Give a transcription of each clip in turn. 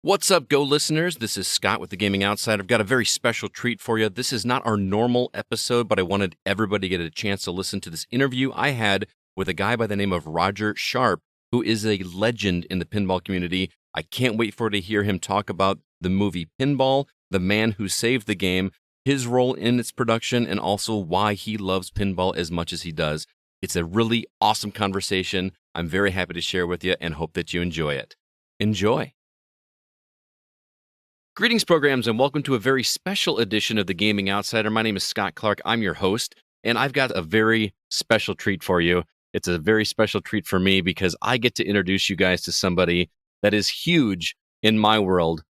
What's up, Go listeners? This is Scott with the Gaming Outside. I've got a very special treat for you. This is not our normal episode, but I wanted everybody to get a chance to listen to this interview I had with a guy by the name of Roger Sharpe, who is a legend in the pinball community. I can't wait to hear him talk about the movie Pinball, the man who saved the game, his role in its production, and also why he loves pinball as much as he does. It's a really awesome conversation. I'm very happy to share with you and hope that you enjoy it. Enjoy. Greetings, programs, and welcome to a very special edition of the Gaming Outsider. My name is Scott Clark. I'm your host, and I've got a very special treat for you. It's a very special treat for me because I get to introduce you guys to somebody that is huge in my world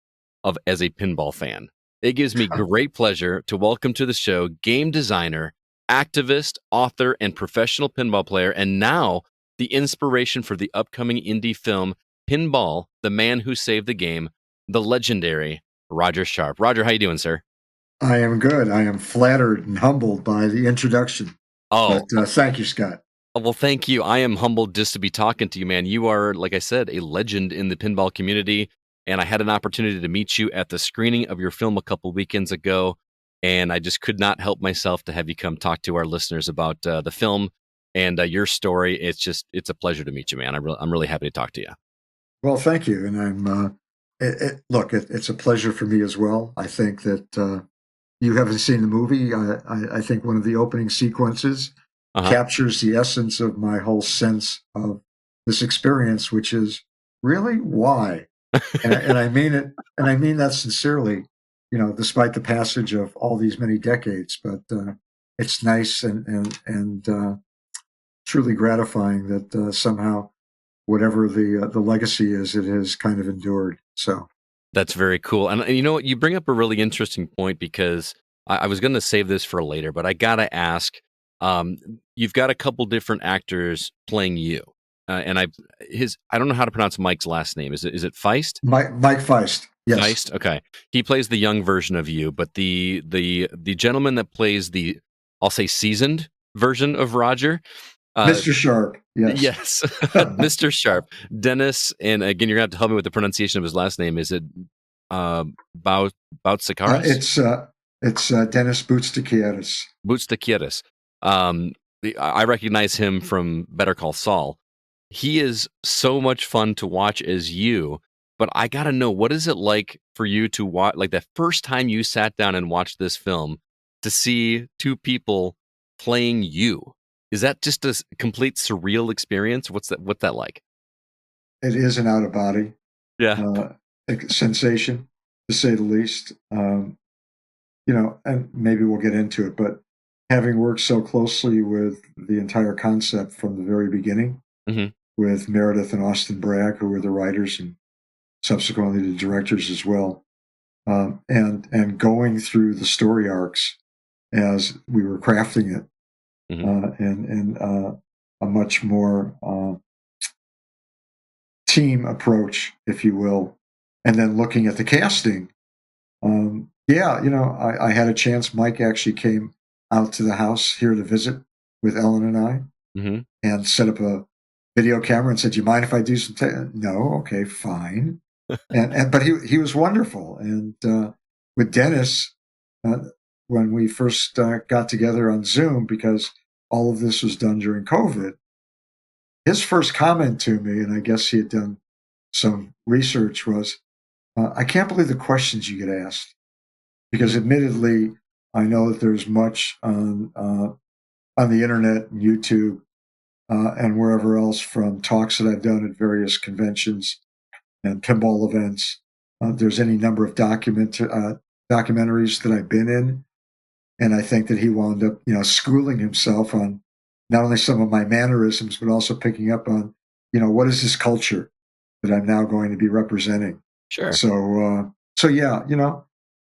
as a pinball fan. It gives me great pleasure to welcome to the show game designer, activist, author, and professional pinball player, and now the inspiration for the upcoming indie film Pinball, the Man Who Saved the Game, the legendary Roger Sharpe. Roger, how you doing, sir? I am good. I am flattered and humbled by the introduction. But thank you, Scott. Well, thank you. I am humbled just to be talking to you, man. You are, like I said, a legend in the pinball community, and I had an opportunity to meet you at the screening of your film a couple weekends ago, and I just could not help myself to have you come talk to our listeners about the film and your story. It's a pleasure to meet you, man. I'm really happy to talk to you. Well, thank you, and I'm. It's a pleasure for me as well. I think that you haven't seen the movie. I think one of the opening sequences captures the essence of my whole sense of this experience, which is really why, and I mean it, and I mean that sincerely. You know, despite the passage of all these many decades, but it's nice and truly gratifying that somehow, whatever the legacy is, it has kind of endured. So that's very cool. And you know what? You bring up a really interesting point because I was going to save this for later, but I got to ask, you've got a couple different actors playing you. And I don't know how to pronounce Mike's last name. Is it Feist? Mike Feist. Yes. Feist. Okay. He plays the young version of you, but the gentleman that plays the, I'll say, seasoned version of Roger, Mr. Sharpe, yes. Yes, Mr. Sharpe, Dennis, and again, you're going to have to help me with the pronunciation of his last name. Is it Boutsakaris? It's Dennis Boutsakaris. Boutsakaris. I recognize him from Better Call Saul. He is so much fun to watch as you, but I got to know, what is it like for you to watch, like the first time you sat down and watched this film, to see two people playing you? Is that just a complete surreal experience? What's that like? It is an out-of-body sensation, to say the least. You know, and maybe we'll get into it, but having worked so closely with the entire concept from the very beginning, with Meredith and Austin Bragg, who were the writers and subsequently the directors as well, and going through the story arcs as we were crafting it, and a much more team approach, if you will, and then looking at the casting. You know, I had a chance. Mike actually came out to the house here to visit with Ellen and I, and set up a video camera and said, "Do you mind if I do some?" No, okay, fine. But he was wonderful. And with Dennis, when we first got together on Zoom, because all of this was done during COVID, his first comment to me, and I guess he had done some research, was, "I can't believe the questions you get asked." Because admittedly, I know that there's much on the internet and YouTube and wherever else, from talks that I've done at various conventions and pinball events. There's any number of documentaries that I've been in. And I think that he wound up, you know, schooling himself on not only some of my mannerisms, but also picking up on, you know, what is this culture that I'm now going to be representing. Sure. So yeah, you know,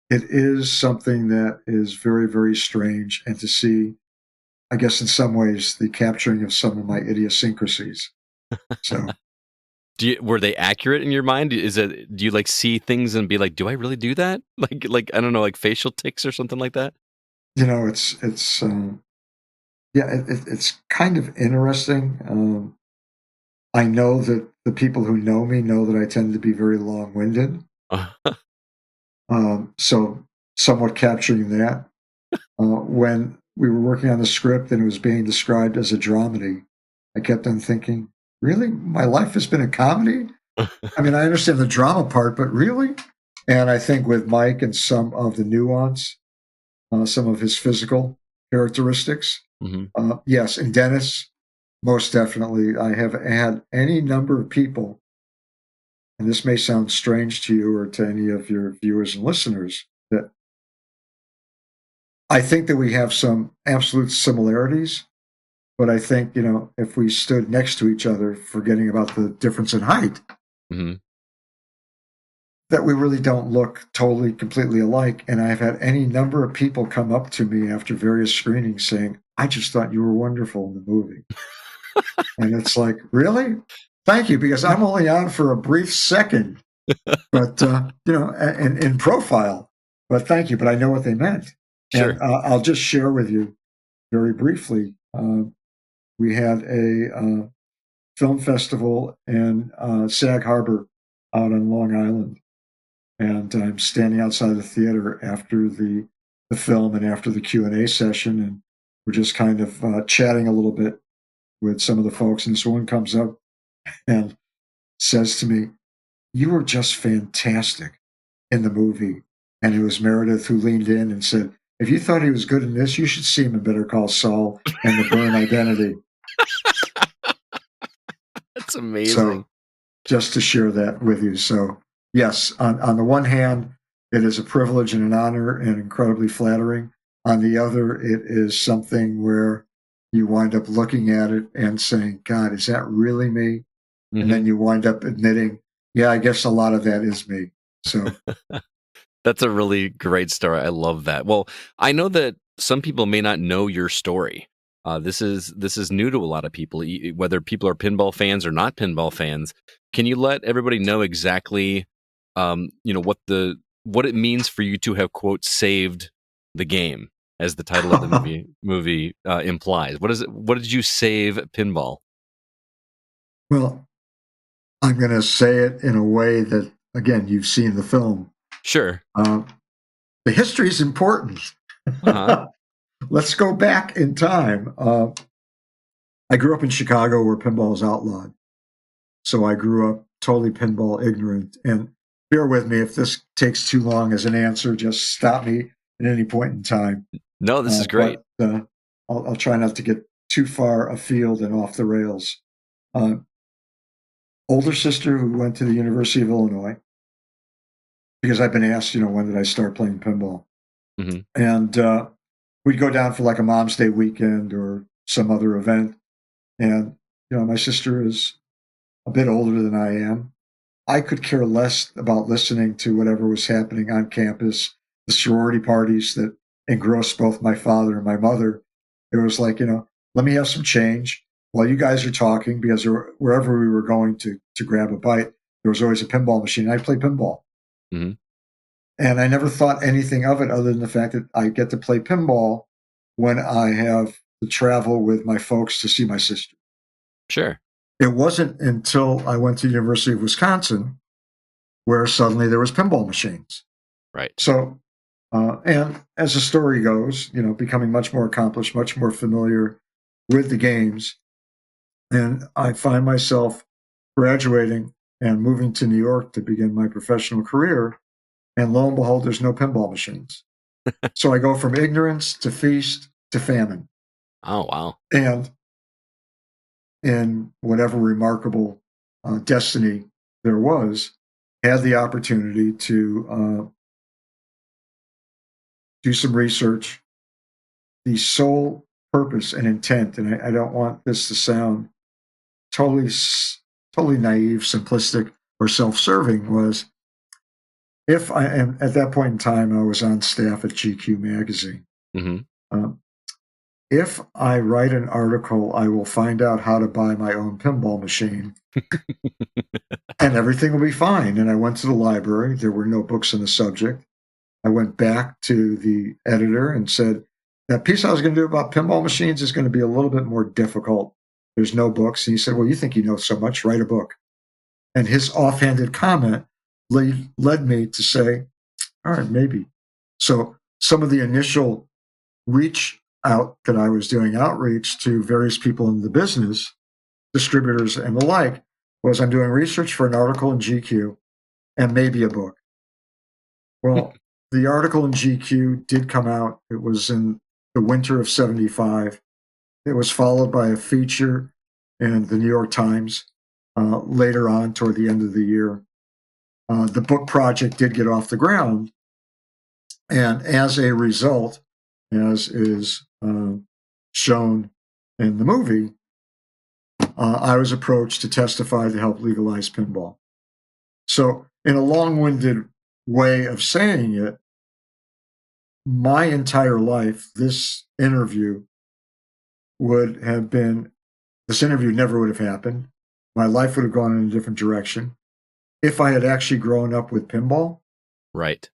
it is something that is very, very strange. And to see, I guess in some ways, the capturing of some of my idiosyncrasies. So were they accurate in your mind? Do you like see things and be like, do I really do that? Like I don't know, like facial tics or something like that? You know, it's kind of interesting. I know that the people who know me know that I tend to be very long-winded. So somewhat capturing that. When we were working on the script and it was being described as a dramedy, I kept on thinking, really? My life has been a comedy? I mean, I understand the drama part, but really? And I think with Mike and some of the nuance, some of his physical characteristics, yes, and Dennis, most definitely. I have had any number of people, and this may sound strange to you or to any of your viewers and listeners, that I think that we have some absolute similarities, but I think, if we stood next to each other, forgetting about the difference in height, that we really don't look totally, completely alike. And I've had any number of people come up to me after various screenings saying, I just thought you were wonderful in the movie. And it's like, really? Thank you, because I'm only on for a brief second, but, in profile. But thank you, but I know what they meant. Sure. And I'll just share with you very briefly. We had a film festival in Sag Harbor out on Long Island. And I'm standing outside the theater after the film and after the Q&A session, and we're just kind of chatting a little bit with some of the folks. And this woman comes up and says to me, "You were just fantastic in the movie." And it was Meredith who leaned in and said, "If you thought he was good in this, you should see him in Better Call Saul and The Bourne Identity." That's amazing. So just to share that with you. So yes, on the one hand, it is a privilege and an honor and incredibly flattering. On the other, it is something where you wind up looking at it and saying, God, is that really me? And then you wind up admitting, yeah, I guess a lot of that is me. So that's a really great story. I love that. Well, I know that some people may not know your story. This is new to a lot of people, whether people are pinball fans or not pinball fans. Can you let everybody know exactly, what it means for you to have, quote, saved the game, as the title of the movie implies? What is it? What did you save pinball? Well, I'm going to say it in a way that, again, you've seen the film. Sure. The history is important. Let's go back in time. I grew up in Chicago where pinball is outlawed. So I grew up totally pinball ignorant. And bear with me, if this takes too long as an answer, just stop me at any point in time. No, this is great. But, I'll try not to get too far afield and off the rails. Older sister who went to the University of Illinois, because I've been asked, when did I start playing pinball? And we'd go down for like a Mom's Day weekend or some other event. And, my sister is a bit older than I am. I could care less about listening to whatever was happening on campus, the sorority parties that engrossed both my father and my mother. It was like, let me have some change while you guys are talking, because wherever we were going to grab a bite, there was always a pinball machine. I'd play pinball. And I never thought anything of it other than the fact that I get to play pinball when I have to travel with my folks to see my sister. Sure. It wasn't until I went to the University of Wisconsin where suddenly there was pinball machines. Right. So, and as the story goes, becoming much more accomplished, much more familiar with the games. And I find myself graduating and moving to New York to begin my professional career. And lo and behold, there's no pinball machines. So I go from ignorance to feast to famine. Oh, wow. And in whatever remarkable destiny there was, had the opportunity to do some research. The sole purpose and intent, and I don't want this to sound totally naive, simplistic, or self-serving, was if I am at that point in time, I was on staff at GQ magazine. If I write an article, I will find out how to buy my own pinball machine and everything will be fine. And I went to the library. There were no books on the subject. I went back to the editor and said, that piece I was going to do about pinball machines is going to be a little bit more difficult. There's no books. And he said, well, you think you know so much, write a book. And his offhanded comment led me to say, all right, maybe. So some of the initial reach out that I was doing, outreach to various people in the business, distributors and the like, was I'm doing research for an article in GQ and maybe a book. Well, the article in GQ did come out. It was in the winter of 75. It was followed by a feature in the New York Times later on toward the end of the year. The book project did get off the ground. And as a result, as is shown in the movie, I was approached to testify to help legalize pinball. So in a long-winded way of saying it, my entire life, this interview never would have happened. My life would have gone in a different direction if I had actually grown up with pinball. Right.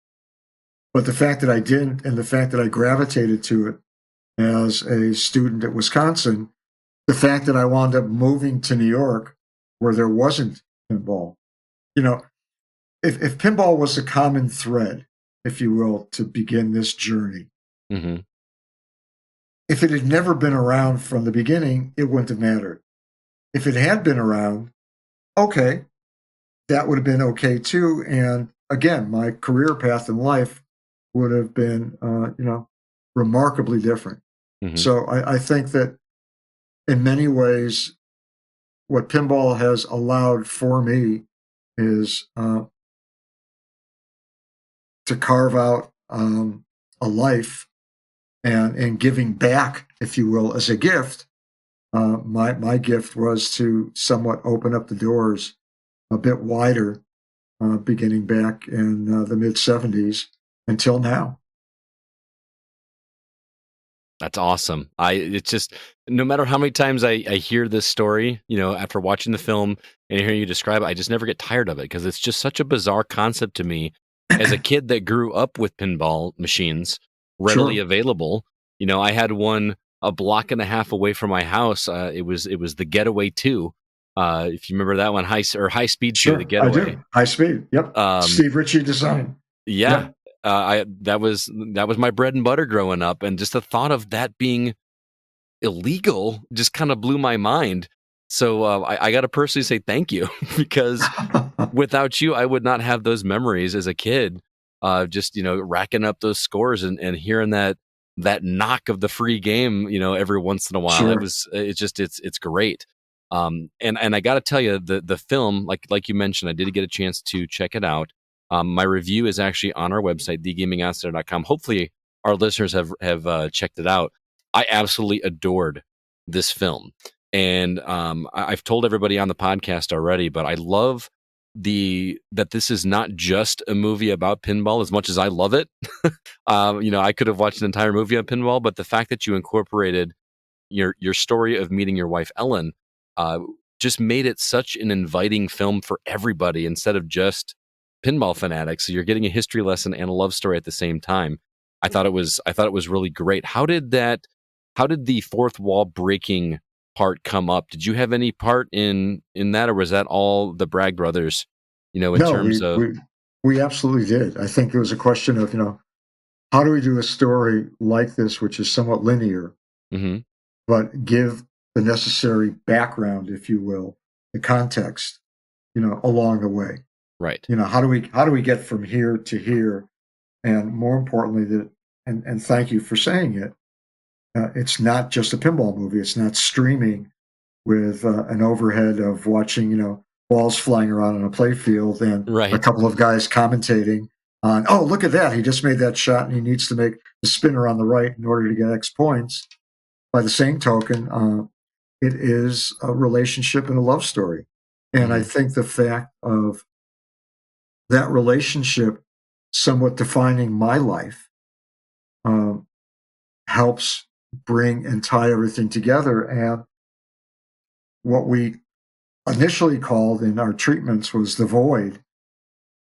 But the fact that I didn't, and the fact that I gravitated to it as a student at Wisconsin, the fact that I wound up moving to New York where there wasn't pinball. You know, if pinball was a common thread, if you will, to begin this journey, mm-hmm. if it had never been around from the beginning, it wouldn't have mattered. If it had been around, okay, that would have been okay too. And again, my career path in life would have been, remarkably different. Mm-hmm. So I think that in many ways, what pinball has allowed for me is to carve out a life and giving back, if you will, as a gift. My gift was to somewhat open up the doors a bit wider, beginning back in the mid-'70s until now. That's awesome. It's just, no matter how many times I hear this story, after watching the film and hearing you describe it, I just never get tired of it because it's just such a bizarre concept to me as a kid that grew up with pinball machines readily Sure. available. I had one a block and a half away from my house. It was the Getaway 2. If you remember that one, High Speed 2, the Getaway. I do. High Speed. Yep. Steve Ritchie design. Yeah. Yep. That was my bread and butter growing up, and just the thought of that being illegal just kind of blew my mind. So I got to personally say thank you because without you, I would not have those memories as a kid. Just racking up those scores and hearing that knock of the free game, every once in a while. Sure. It's great. And I got to tell you, the film, like you mentioned, I did get a chance to check it out. My review is actually on our website, thegamingoutsider.com. Hopefully our listeners have checked it out. I absolutely adored this film. And I've told everybody on the podcast already, but I love that this is not just a movie about pinball as much as I love it. I could have watched an entire movie on pinball, but the fact that you incorporated your story of meeting your wife, Ellen, just made it such an inviting film for everybody instead of just pinball fanatics. So you're getting a history lesson and a love story at the same time. I thought it was really great. How did the fourth wall breaking part come up? Did you have any part in that, or was that all the Bragg brothers, we absolutely did. I think it was a question of, how do we do a story like this, which is somewhat linear, mm-hmm. but give the necessary background, if you will, the context, along the way. Right. How do we get from here to here? And more importantly, and thank you for saying it, it's not just a pinball movie. It's not streaming with an overhead of watching, balls flying around on a play field and right. a couple of guys commentating on, oh, look at that. He just made that shot and he needs to make the spinner on the right in order to get X points. By the same token, it is a relationship and a love story. And mm-hmm. I think the fact of that relationship somewhat defining my life helps bring and tie everything together. And what we initially called in our treatments was the void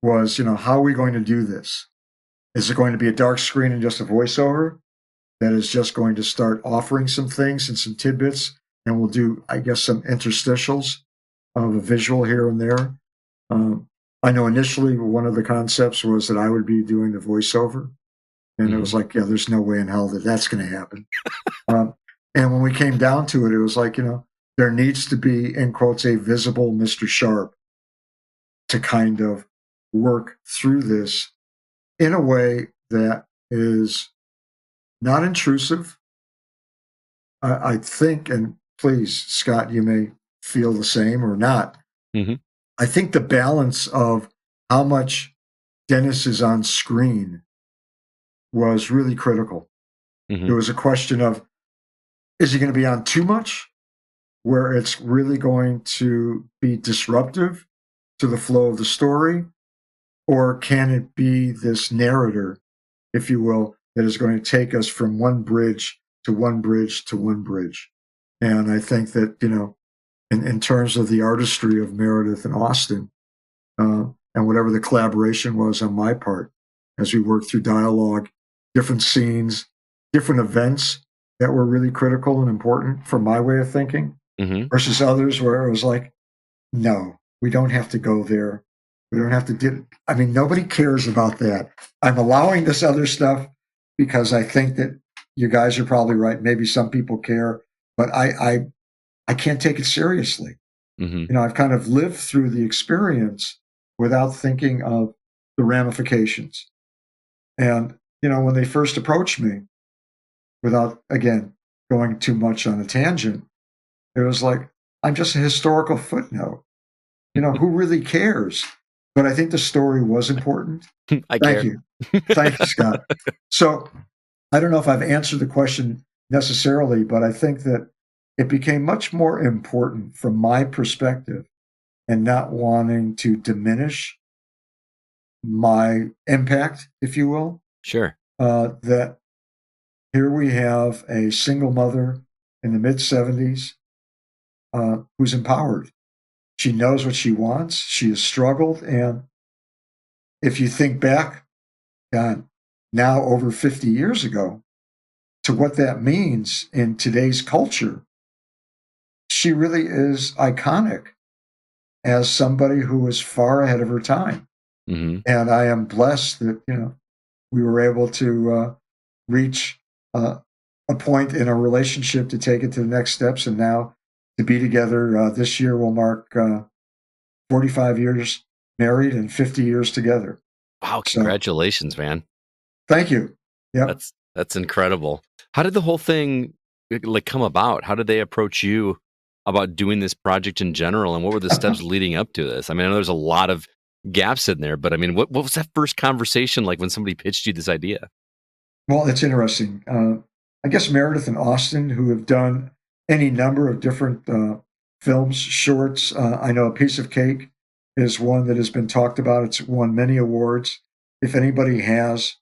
was, how are we going to do this? Is it going to be a dark screen and just a voiceover that is just going to start offering some things and some tidbits, and we'll do, I guess, some interstitials of a visual here and there? I know initially one of the concepts was that I would be doing the voiceover. And it was like, yeah, there's no way in hell that that's going to happen. And when we came down to it, it was like, there needs to be, in quotes, a visible Mr. Sharpe to kind of work through this in a way that is not intrusive. I think, and please, Scott, you may feel the same or not. Mm-hmm. I think the balance of how much Dennis is on screen was really critical. Mm-hmm. It was a question of, is he going to be on too much, where it's really going to be disruptive to the flow of the story? Or can it be this narrator, if you will, that is going to take us from one bridge to one bridge to one bridge? And I think that, in terms of the artistry of Meredith and Austin, and whatever the collaboration was on my part, as we worked through dialogue, different scenes, different events that were really critical and important for my way of thinking, versus others where it was like, no, we don't have to go there. We don't have to do. I mean, nobody cares about that. I'm allowing this other stuff because I think that you guys are probably right. Maybe some people care, but I can't take it seriously. I've kind of lived through the experience without thinking of the ramifications. And, when they first approached me, without, again, going too much on a tangent, it was like, I'm just a historical footnote. Who really cares? But I think the story was important. Thank you. Thank you, Scott. So I don't know if I've answered the question necessarily, but I think that it became much more important from my perspective and not wanting to diminish my impact, if you will. Sure. That here we have a single mother in the mid-70s who's empowered. She knows what she wants. She has struggled. And if you think back, God, now over 50 years ago, to what that means in today's culture, she really is iconic as somebody who was far ahead of her time. And I am blessed that, we were able to reach a point in a relationship to take it to the next steps. And now to be together this year will mark 45 years married and 50 years together. Wow. Congratulations, man. Thank you. Yeah. That's incredible. How did the whole thing come about? How did they approach you about doing this project in general? And what were the steps leading up to this? I mean, I know there's a lot of gaps in there, but I mean, what was that first conversation like when somebody pitched you this idea? Well, it's interesting. I guess Meredith and Austin, who have done any number of different films, shorts. I know A Piece of Cake is one that has been talked about. It's won many awards. If anybody has,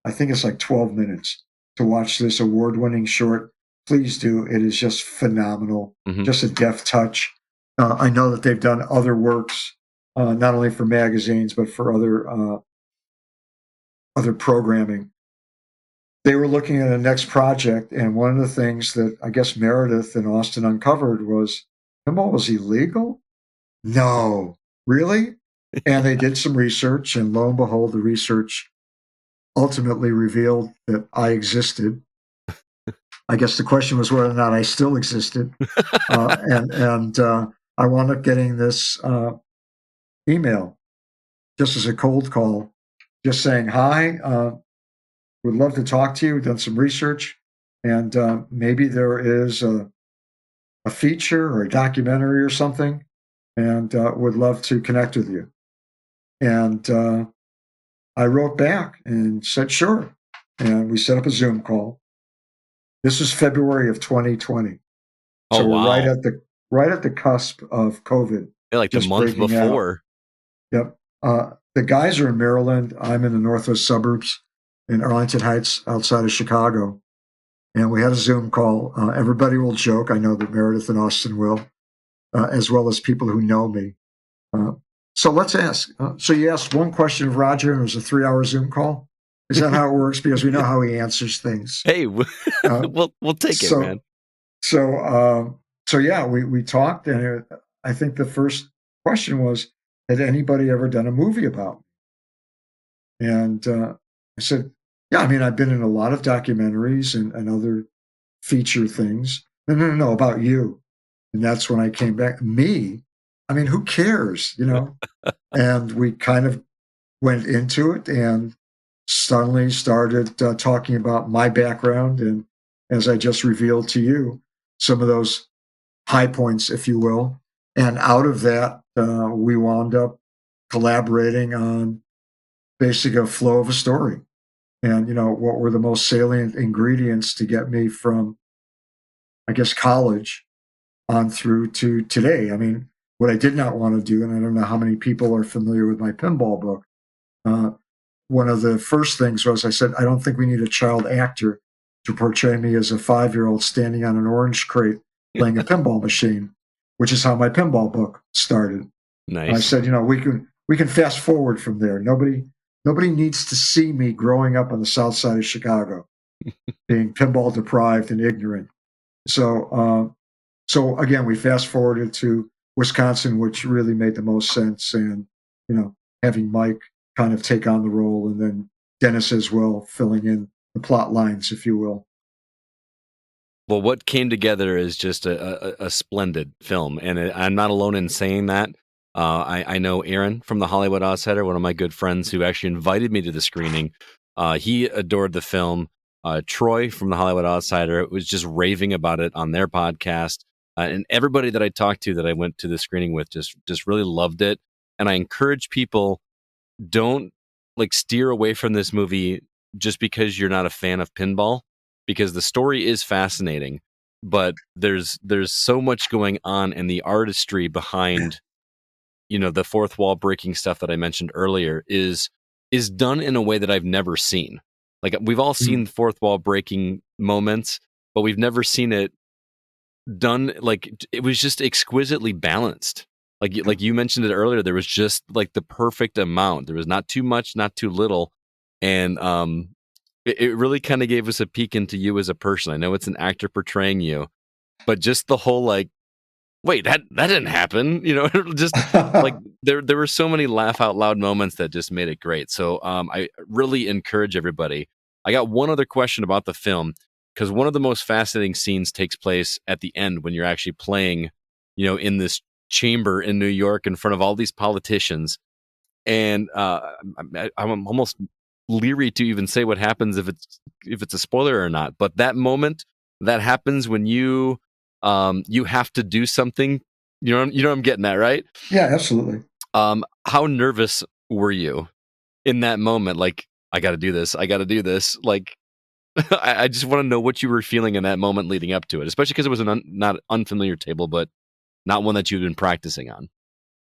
I think it's like 12 minutes to watch this award-winning short, please do. It is just phenomenal, just a deft touch. I know that they've done other works, not only for magazines, but for other programming. They were looking at a next project, and one of the things that I guess Meredith and Austin uncovered was, pinball was illegal? No. Really? And they did some research, and lo and behold, the research ultimately revealed that I existed. I guess the question was whether or not I still existed. And I wound up getting this email just as a cold call, just saying, hi, would love to talk to you. We've done some research, and maybe there is a feature or a documentary or something, and would love to connect with you. And I wrote back and said, sure. And we set up a Zoom call. This was February of 2020. So we're right at the cusp of COVID. Yeah, like the month before. Yep. The guys are in Maryland. I'm in the northwest suburbs in Arlington Heights, outside of Chicago. And we had a Zoom call. Everybody will joke. I know that Meredith and Austin will, as well as people who know me. So let's ask. So you asked one question of Roger, and it was a 3-hour Zoom call. Is that how it works? Because we know how he answers things. Hey, we'll take it, man. So yeah, we talked, and I think the first question was, had anybody ever done a movie about me? And I said, yeah, I mean, I've been in a lot of documentaries and other feature things. No, no, no, no, about you. And that's when I came back. Me? I mean, who cares, you know? And we kind of went into it and suddenly started talking about my background. And as I just revealed to you, some of those high points, if you will. And out of that, we wound up collaborating on basically a flow of a story. And, you know, what were the most salient ingredients to get me from, I guess, college on through to today. I mean, what I did not want to do, and I don't know how many people are familiar with my pinball book, uh, one of the first things was I said, I don't think we need a child actor to portray me as a 5-year-old standing on an orange crate playing a pinball machine, which is how my pinball book started. Nice. And I said, you know, we can fast forward from there. Nobody needs to see me growing up on the south side of Chicago, being pinball deprived and ignorant. So again, we fast forwarded to Wisconsin, which really made the most sense, and you know, having Mike kind of take on the role, and then Dennis as well, filling in the plot lines, if you will. Well, what came together is just a splendid film, and I'm not alone in saying that. I know Aaron from the Hollywood Outsider, one of my good friends, who actually invited me to the screening. He adored the film. Troy from the Hollywood Outsider was just raving about it on their podcast, and everybody that I talked to that I went to the screening with just really loved it. And I encourage people, don't like steer away from this movie just because you're not a fan of pinball, because the story is fascinating, but there's so much going on, and the artistry behind, you know, the fourth wall breaking stuff that I mentioned earlier is done in a way that I've never seen. Like, we've all seen fourth wall breaking moments, but we've never seen it done like it was just exquisitely balanced. Like you mentioned it earlier, there was just like the perfect amount. There was not too much, not too little, and it really kind of gave us a peek into you as a person. I know it's an actor portraying you, but just the whole like, wait, that didn't happen, you know, just like there were so many laugh out loud moments that just made it great. So I really encourage everybody. I got one other question about the film, because one of the most fascinating scenes takes place at the end when you're actually playing, you know, in this chamber in New York in front of all these politicians. And I'm almost leery to even say what happens if it's a spoiler or not. But that moment that happens when you have to do something, you know what I'm getting at, right? Yeah, absolutely. How nervous were you in that moment? Like, I got to do this. I got to do this. Like, I just want to know what you were feeling in that moment leading up to it, especially because it was not unfamiliar table, but not one that you'd been practicing on.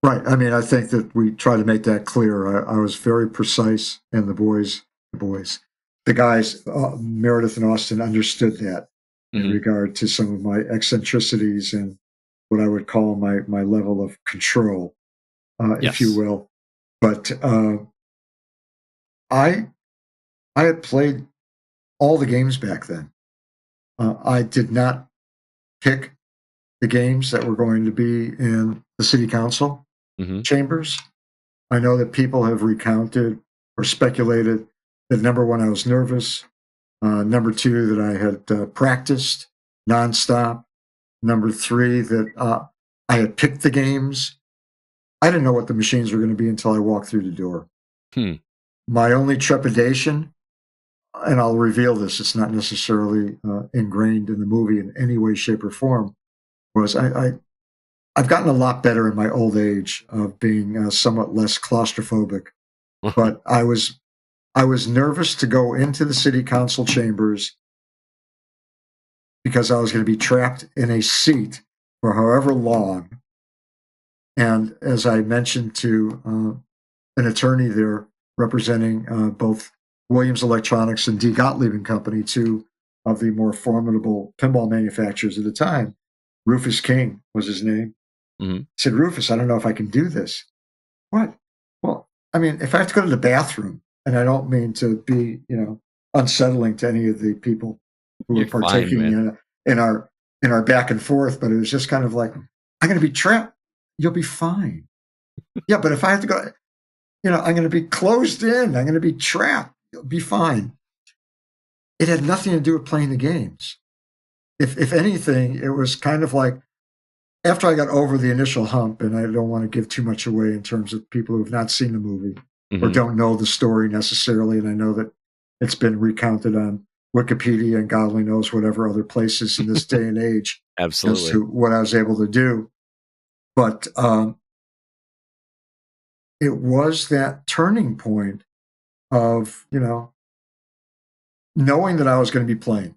Right. I mean, I think that we try to make that clear. I was very precise, and the guys, Meredith and Austin, understood that in regard to some of my eccentricities and what I would call my level of control, Yes. if you will. But I had played all the games back then. I did not pick the games that were going to be in the city council chambers. I know that people have recounted or speculated that number one, I was nervous. Number two, that I had practiced nonstop. Number three, that I had picked the games. I didn't know what the machines were going to be until I walked through the door. My only trepidation, and I'll reveal this, it's not necessarily ingrained in the movie in any way, shape, or form, was I've gotten a lot better in my old age of being somewhat less claustrophobic, but I was nervous to go into the city council chambers because I was going to be trapped in a seat for however long. And as I mentioned to an attorney there representing both Williams Electronics and D. Gottlieb and Company, two of the more formidable pinball manufacturers at the time, Rufus King was his name. I said, Rufus, I don't know if I can do this. What? Well, I mean, if I have to go to the bathroom, and I don't mean to be, you know, unsettling to any of the people who were partaking in our back and forth, but it was just kind of like, I'm going to be trapped. You'll be fine. Yeah, but if I have to go, I'm going to be closed in. I'm going to be trapped. It'll be fine. It had nothing to do with playing the games. If anything, it was kind of like after I got over the initial hump, and I don't want to give too much away in terms of people who have not seen the movie or don't know the story necessarily, and I know that it's been recounted on Wikipedia and God only knows whatever other places in this day and age Absolutely. as to what I was able to do. But it was that turning point of, knowing that I was going to be playing.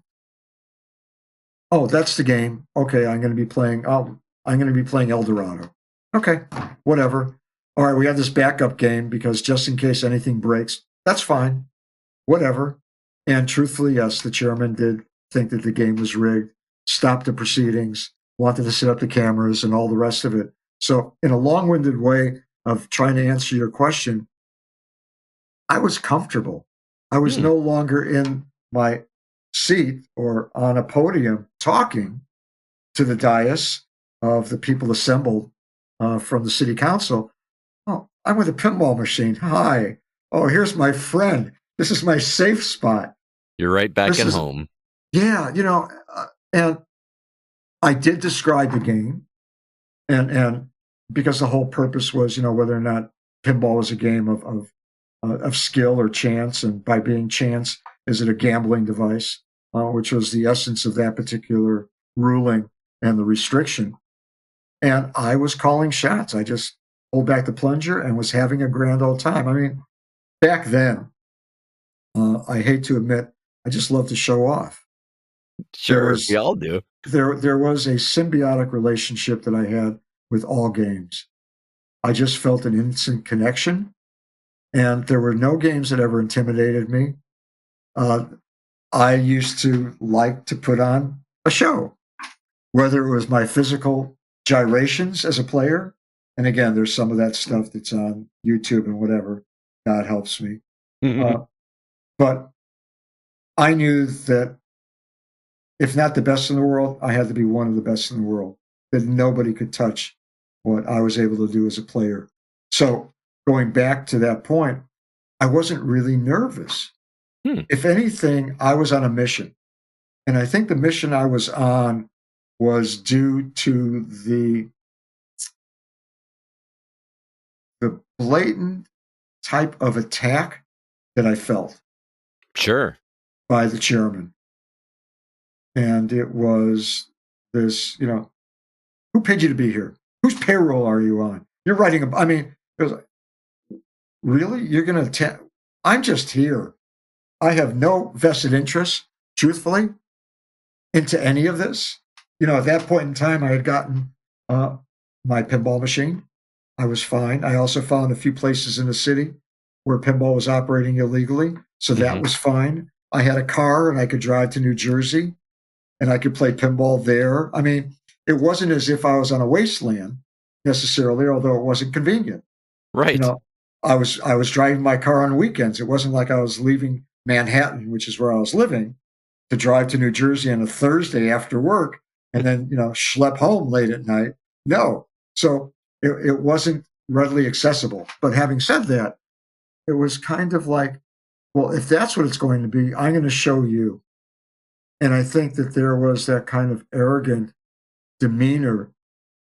Oh, that's the game. Okay, I'm going to be playing. Oh, I'm going to be playing El Dorado. Okay, whatever. All right, we have this backup game because just in case anything breaks, that's fine. Whatever. And truthfully, yes, the chairman did think that the game was rigged, stopped the proceedings, wanted to set up the cameras and all the rest of it. So, in a long winded way of trying to answer your question, I was comfortable. I was no longer in my seat or on a podium talking to the dais of the people assembled from the city council. Oh, I'm with a pinball machine. Hi. Oh, here's my friend. This is my safe spot. You're right back at home. Yeah, and I did describe the game, and because the whole purpose was, whether or not pinball was a game of skill or chance, and by being chance, is it a gambling device, which was the essence of that particular ruling and the restriction. And I was calling shots. I just pulled back the plunger and was having a grand old time. I mean, back then, I hate to admit, I just loved to show off. Sure, we all do. There was a symbiotic relationship that I had with all games. I just felt an instant connection, and there were no games that ever intimidated me. I used to like to put on a show, whether it was my physical gyrations as a player. And again, there's some of that stuff that's on YouTube and whatever. God helps me. But I knew that if not the best in the world, I had to be one of the best in the world, that nobody could touch what I was able to do as a player. So going back to that point, I wasn't really nervous. If anything, I was on a mission. And I think the mission I was on was due to the blatant type of attack that I felt. Sure. By the chairman. And it was this, who paid you to be here? Whose payroll are you on? You're writing it was like, really? You're going to I'm just here. I have no vested interest, truthfully, into any of this. At that point in time, I had gotten my pinball machine. I was fine. I also found a few places in the city where pinball was operating illegally, so that was fine. I had a car and I could drive to New Jersey and I could play pinball there. I mean, it wasn't as if I was on a wasteland necessarily, although it wasn't convenient. Right. I was driving my car on weekends. It wasn't like I was leaving Manhattan, which is where I was living, to drive to New Jersey on a Thursday after work and then, schlep home late at night. No. So it wasn't readily accessible. But having said that, it was kind of like, well, if that's what it's going to be, I'm going to show you. And I think that there was that kind of arrogant demeanor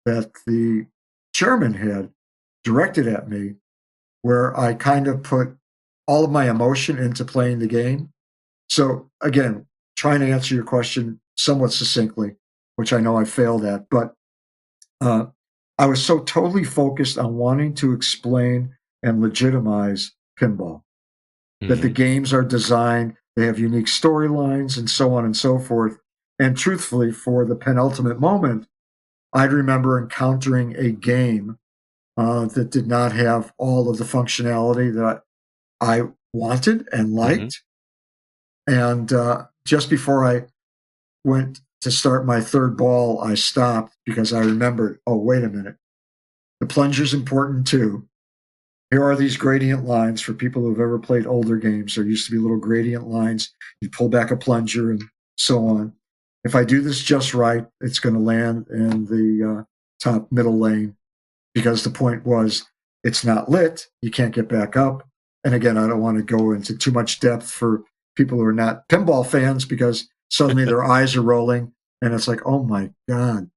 that the chairman had directed at me, where I kind of put all of my emotion into playing the game. So again, trying to answer your question somewhat succinctly, which I know I failed at, but I was so totally focused on wanting to explain and legitimize pinball, that the games are designed, they have unique storylines and so on and so forth. And truthfully, for the penultimate moment, I'd remember encountering a game that did not have all of the functionality that I wanted and liked. And just before I went to start my third ball, I stopped because I remembered, oh, wait a minute. The plunger's important too. Here are these gradient lines for people who've ever played older games. There used to be little gradient lines. You pull back a plunger and so on. If I do this just right, it's going to land in the top middle lane, because the point was it's not lit. You can't get back up. And again, I don't want to go into too much depth for people who are not pinball fans because suddenly their eyes are rolling and it's like, oh my God,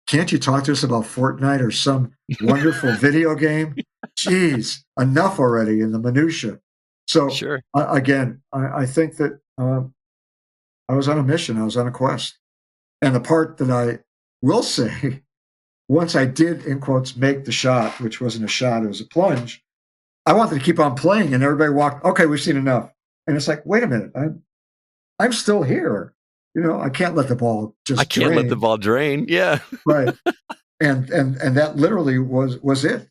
can't you talk to us about Fortnite or some wonderful video game? Jeez, enough already in the minutia. So Sure. again, I think that I was on a mission. I was on a quest. And the part that I will say, once I did, in quotes, make the shot, which wasn't a shot, it was a plunge, I wanted to keep on playing. And everybody walked, okay, we've seen enough. And it's like, wait a minute, I'm still here. I can't let the ball I just can't let the drain. ball drain. Yeah. Right. And that literally was it.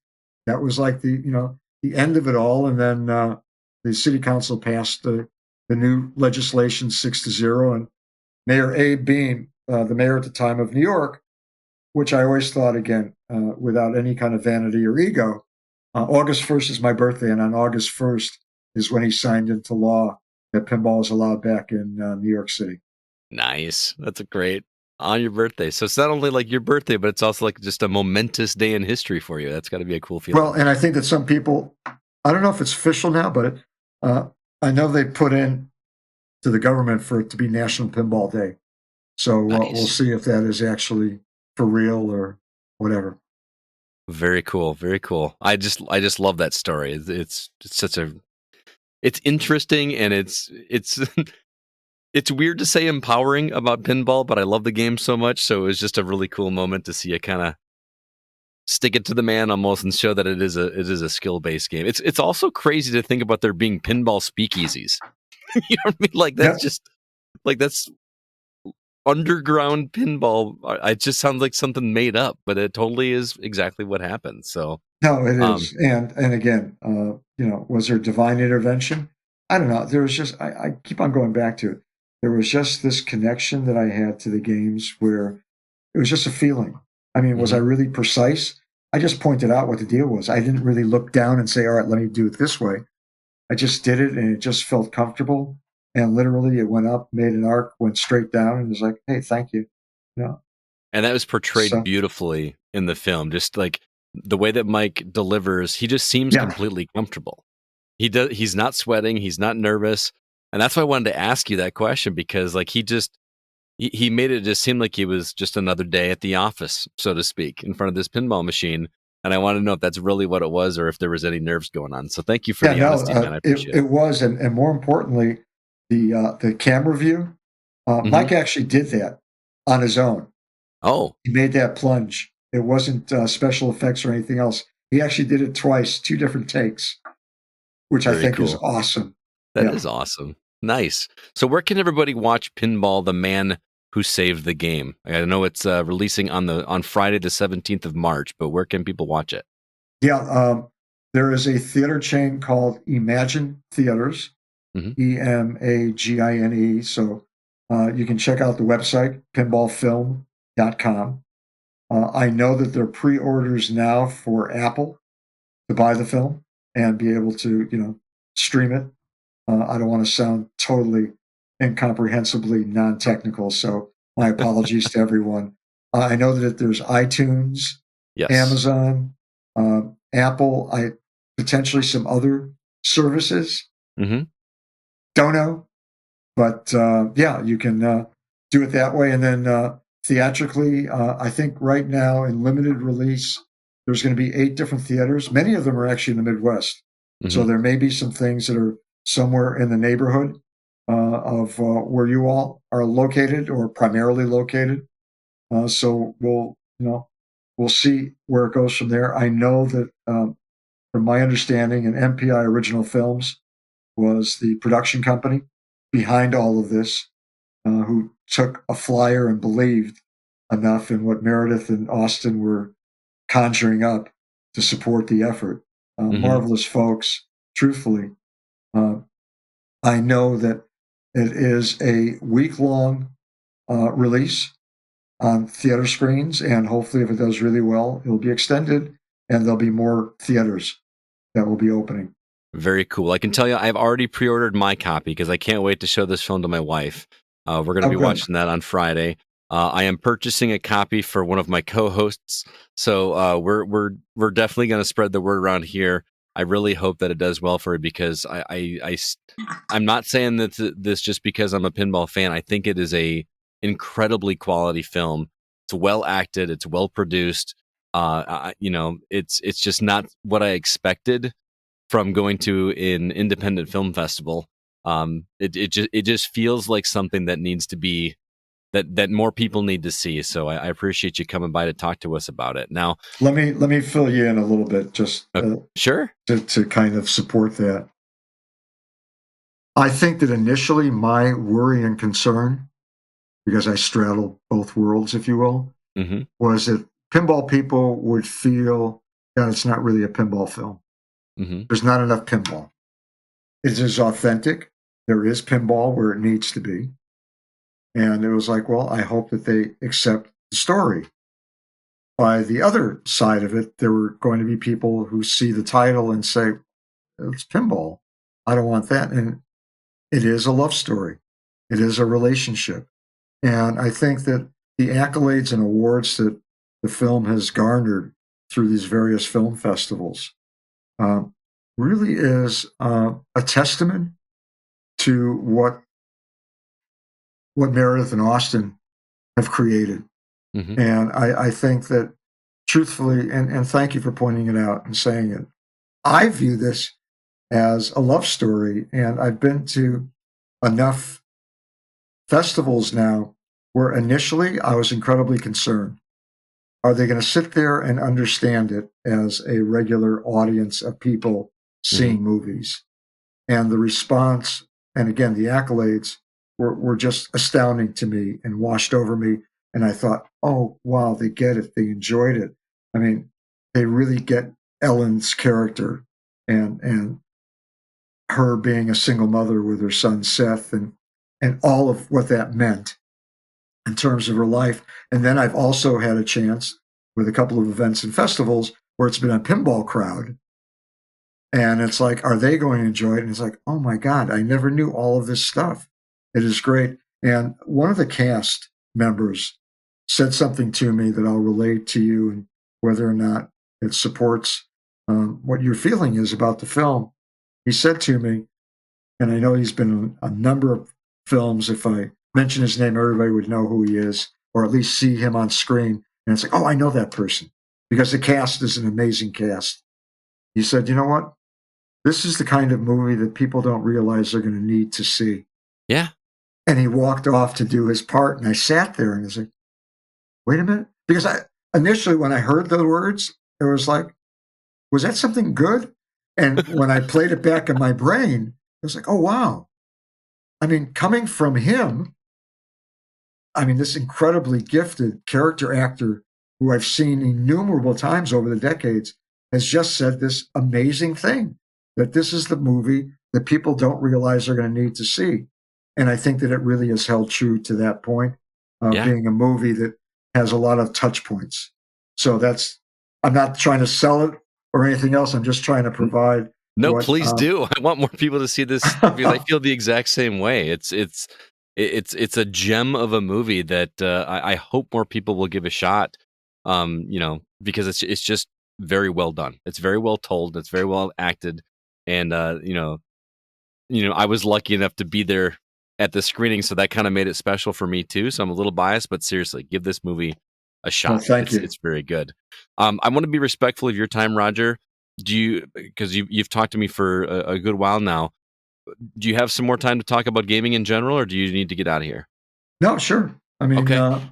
That was like the end of it all. And then the city council passed the new legislation 6-0, and Mayor Abe Beame, the mayor at the time of New York, which I always thought, again, without any kind of vanity or ego, August 1st is my birthday, and on August 1st is when he signed into law that pinball is allowed back in New York City. Nice. That's a great on your birthday. So it's not only like your birthday, but it's also like just a momentous day in history for you. That's got to be a cool feeling. Well, and I think that some people, I don't know if it's official now, but I know they put in to the government for it to be National Pinball Day. So Nice. we'll see if that is actually for real or whatever. Very cool. Very cool. I just love that story. It's such it's interesting, and it's it's weird to say empowering about pinball, but I love the game so much. So it was just a really cool moment to see you kind of stick it to the man almost and show that it is a skill-based game. It's also crazy to think about there being pinball speakeasies. You know what I mean? Like that's just like that's underground pinball. It just sounds like something made up, but it totally is exactly what happened. So no, it is. And again, was there divine intervention? I don't know. There was just I keep on going back to it. There was just this connection that I had to the games where it was just a feeling. I mean, was I really precise? I just pointed out what the deal was. I didn't really look down and say, all right, let me do it this way. I just did it, and it just felt comfortable. And literally it went up, made an arc, went straight down, and was like, hey, thank you. And that was portrayed beautifully in the film. Just like the way that Mike delivers, he just seems completely comfortable. He's not sweating, he's not nervous. And that's why I wanted to ask you that question, because like he made it just seem like he was just another day at the office, so to speak, in front of this pinball machine. And I want to know if that's really what it was or if there was any nerves going on. So thank you for the honesty, man. I appreciate it. It was, and more importantly, the camera view. Mike actually did that on his own. Oh, he made that plunge. It wasn't special effects or anything else. He actually did it twice, 2 different takes, which I think is awesome. That is awesome. Nice. So where can everybody watch Pinball, the Man Who Saved the Game? I know it's releasing on Friday, the 17th of March, but where can people watch it? Yeah, there is a theater chain called Imagine Theaters, EMAGINE. So you can check out the website, pinballfilm.com. I know that there are pre-orders now for Apple to buy the film and be able to, stream it. I don't want to sound totally incomprehensibly non-technical, so my apologies to everyone. I know that there's iTunes, Amazon, Apple, potentially some other services. Don't know, but you can do it that way. And then theatrically, I think right now in limited release, there's going to be 8 different theaters. Many of them are actually in the Midwest. So there may be some things that are somewhere in the neighborhood of where you all are located or primarily located. So we'll see where it goes from there. I know that from my understanding, and MPI Original Films was the production company behind all of this, who took a flyer and believed enough in what Meredith and Austin were conjuring up to support the effort. Marvelous folks, truthfully. I know that it is a week-long release on theater screens, and hopefully if it does really well, it'll be extended, and there'll be more theaters that will be opening. Very cool. I can tell you I've already pre-ordered my copy because I can't wait to show this film to my wife. We're going to be watching that on Friday. I am purchasing a copy for one of my co-hosts, so we're definitely going to spread the word around here. I really hope that it does well for it because I'm not saying that this just because I'm a pinball fan. I think it is a incredibly quality film. It's well acted. It's well produced. It's just not what I expected from going to an independent film festival. It just feels like something that needs to be that more people need to see. So I appreciate you coming by to talk to us about it. Now, Let me fill you in a little bit, just sure. to kind of support that. I think that initially my worry and concern, because I straddle both worlds, if you will, Mm-hmm. was that pinball people would feel that it's not really a pinball film. Mm-hmm. There's not enough pinball. It is authentic. There is pinball where it needs to be. And it was like, well, I hope that they accept the story. By the other side of it, there were going to be people who see the title and say, it's pinball. I don't want that. And it is a love story. It is a relationship. And I think that the accolades and awards that the film has garnered through these various film festivals really is a testament to what Meredith and Austin have created. Mm-hmm. And I think that truthfully, and thank you for pointing it out and saying it, I view this as a love story. And I've been to enough festivals now where initially I was incredibly concerned. Are they going to sit there and understand it as a regular audience of people seeing movies? And the response, and again, the accolades were just astounding to me and washed over me. And I thought, oh, wow, they get it. They enjoyed it. I mean, they really get Ellen's character and her being a single mother with her son Seth and all of what that meant in terms of her life. And then I've also had a chance with a couple of events and festivals where it's been a pinball crowd. And it's like, are they going to enjoy it? And it's like, oh my God, I never knew all of this stuff. It is great. And one of the cast members said something to me that I'll relate to you, and whether or not it supports what your feeling is about the film. He said to me, and I know he's been in a number of films. If I mention his name, everybody would know who he is, or at least see him on screen. And it's like, oh, I know that person because the cast is an amazing cast. He said, you know what? This is the kind of movie that people don't realize they're going to need to see. Yeah. And he walked off to do his part. And I sat there and I was like, wait a minute. Because initially, when I heard the words, it was like, was that something good? And when I played it back in my brain, it was like, oh, wow. I mean, coming from him, I mean, this incredibly gifted character actor who I've seen innumerable times over the decades has just said this amazing thing that this is the movie that people don't realize they're going to need to see. And I think that it really has held true to that point, being a movie that has a lot of touch points. So I'm not trying to sell it or anything else. I'm just trying to provide. No, please do. I want more people to see this because I feel the exact same way. It's a gem of a movie that I hope more people will give a shot. Because it's just very well done. It's very well told. It's very well acted, and I was lucky enough to be there at the screening, so that kind of made it special for me too. So I'm a little biased, but seriously, give this movie a shot. Well, thank you. It's very good. I want to be respectful of your time, Roger. Because you've talked to me for a good while now. Do you have some more time to talk about gaming in general, or do you need to get out of here? No, sure. I mean, Okay.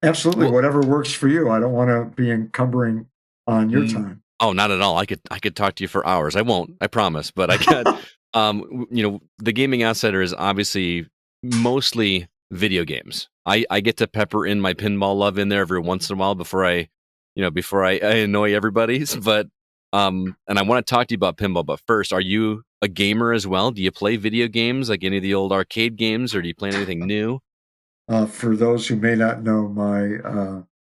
absolutely. Well, whatever works for you. I don't want to be encumbering on your time. Oh, not at all. I could talk to you for hours. I won't. I promise. But I could. The Gaming Outsider is obviously mostly video games. I get to pepper in my pinball love in there every once in a while before I annoy everybody. But and I want to talk to you about pinball. But first, are you a gamer as well? Do you play video games like any of the old arcade games, or do you play anything new? For those who may not know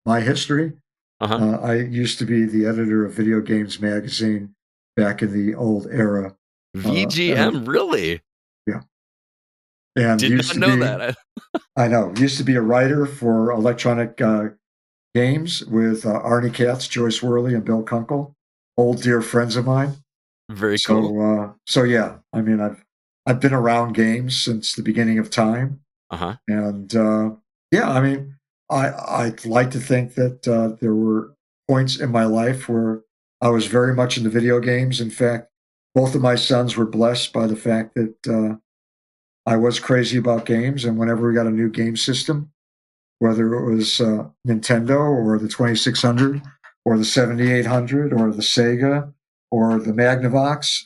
my history, I used to be the editor of Video Games Magazine back in the old era. VGM, really? Yeah. and Did used not to know be, that. I know, used to be a writer for electronic games with Arnie Katz, Joyce Worley, and Bill Kunkel, old dear friends of mine. Very cool. So yeah, I mean, I've been around games since the beginning of time, Uh-huh. and yeah, I mean, I'd like to think that there were points in my life where I was very much into video games. In fact, both of my sons were blessed by the fact that I was crazy about games, and whenever we got a new game system, whether it was Nintendo or the 2600 or the 7800 or the Sega or the Magnavox,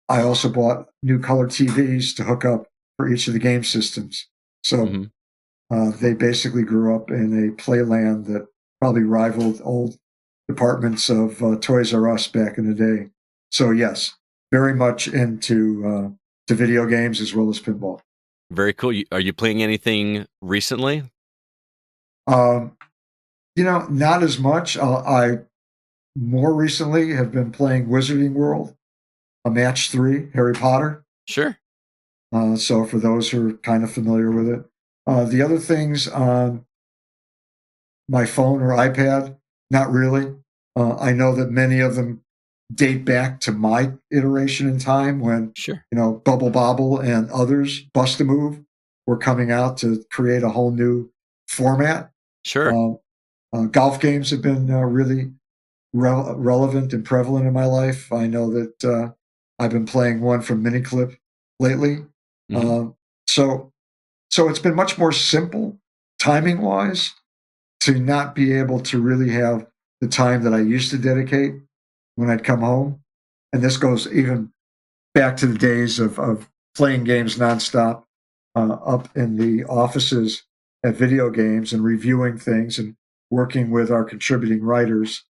I also bought new color TVs to hook up for each of the game systems. So Hmm. they basically grew up in a playland that probably rivaled old departments of Toys R Us back in the day. So yes, very much into to video games as well as pinball. Very cool. Are you playing anything recently? Um, not as much. I more recently have been playing Wizarding World, a match 3, Harry Potter. Sure. So for those who are kind of familiar with it, the other things on my phone or iPad, not really. I know that many of them date back to my iteration in time when Sure. Bubble Bobble and others, Bust a Move, were coming out to create a whole new format. Sure. Uh, golf games have been really relevant and prevalent in my life. I know that I've been playing one from Miniclip lately. Hmm. Um, so, so it's been much more simple timing wise to not be able to really have the time that I used to dedicate when I'd come home. And this goes even back to the days of playing games nonstop up in the offices at video games and reviewing things and working with our contributing writers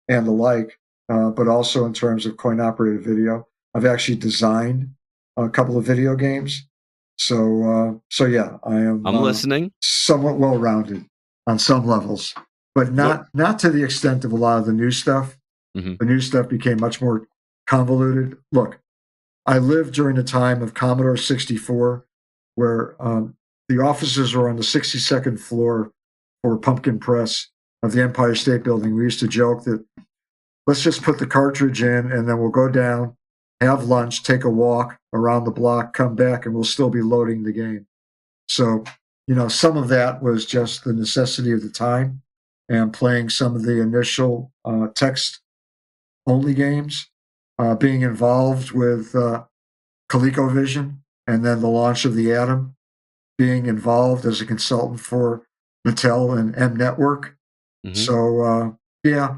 and the like, but also in terms of coin operated video. I've actually designed a couple of video games. So yeah, I am I'm listening. somewhat well rounded on some levels, but What? not to the extent of a lot of the new stuff. Hmm. The new stuff became much more convoluted. Look, I lived during the time of Commodore 64, where the offices were on the 62nd floor for Pumpkin Press of the Empire State Building. We used to joke that let's just put the cartridge in and then we'll go down, have lunch, take a walk around the block, come back, and we'll still be loading the game. So, some of that was just the necessity of the time and playing some of the initial text only games, being involved with ColecoVision and then the launch of the Atom, being involved as a consultant for Mattel and M Network. Hmm. So, yeah,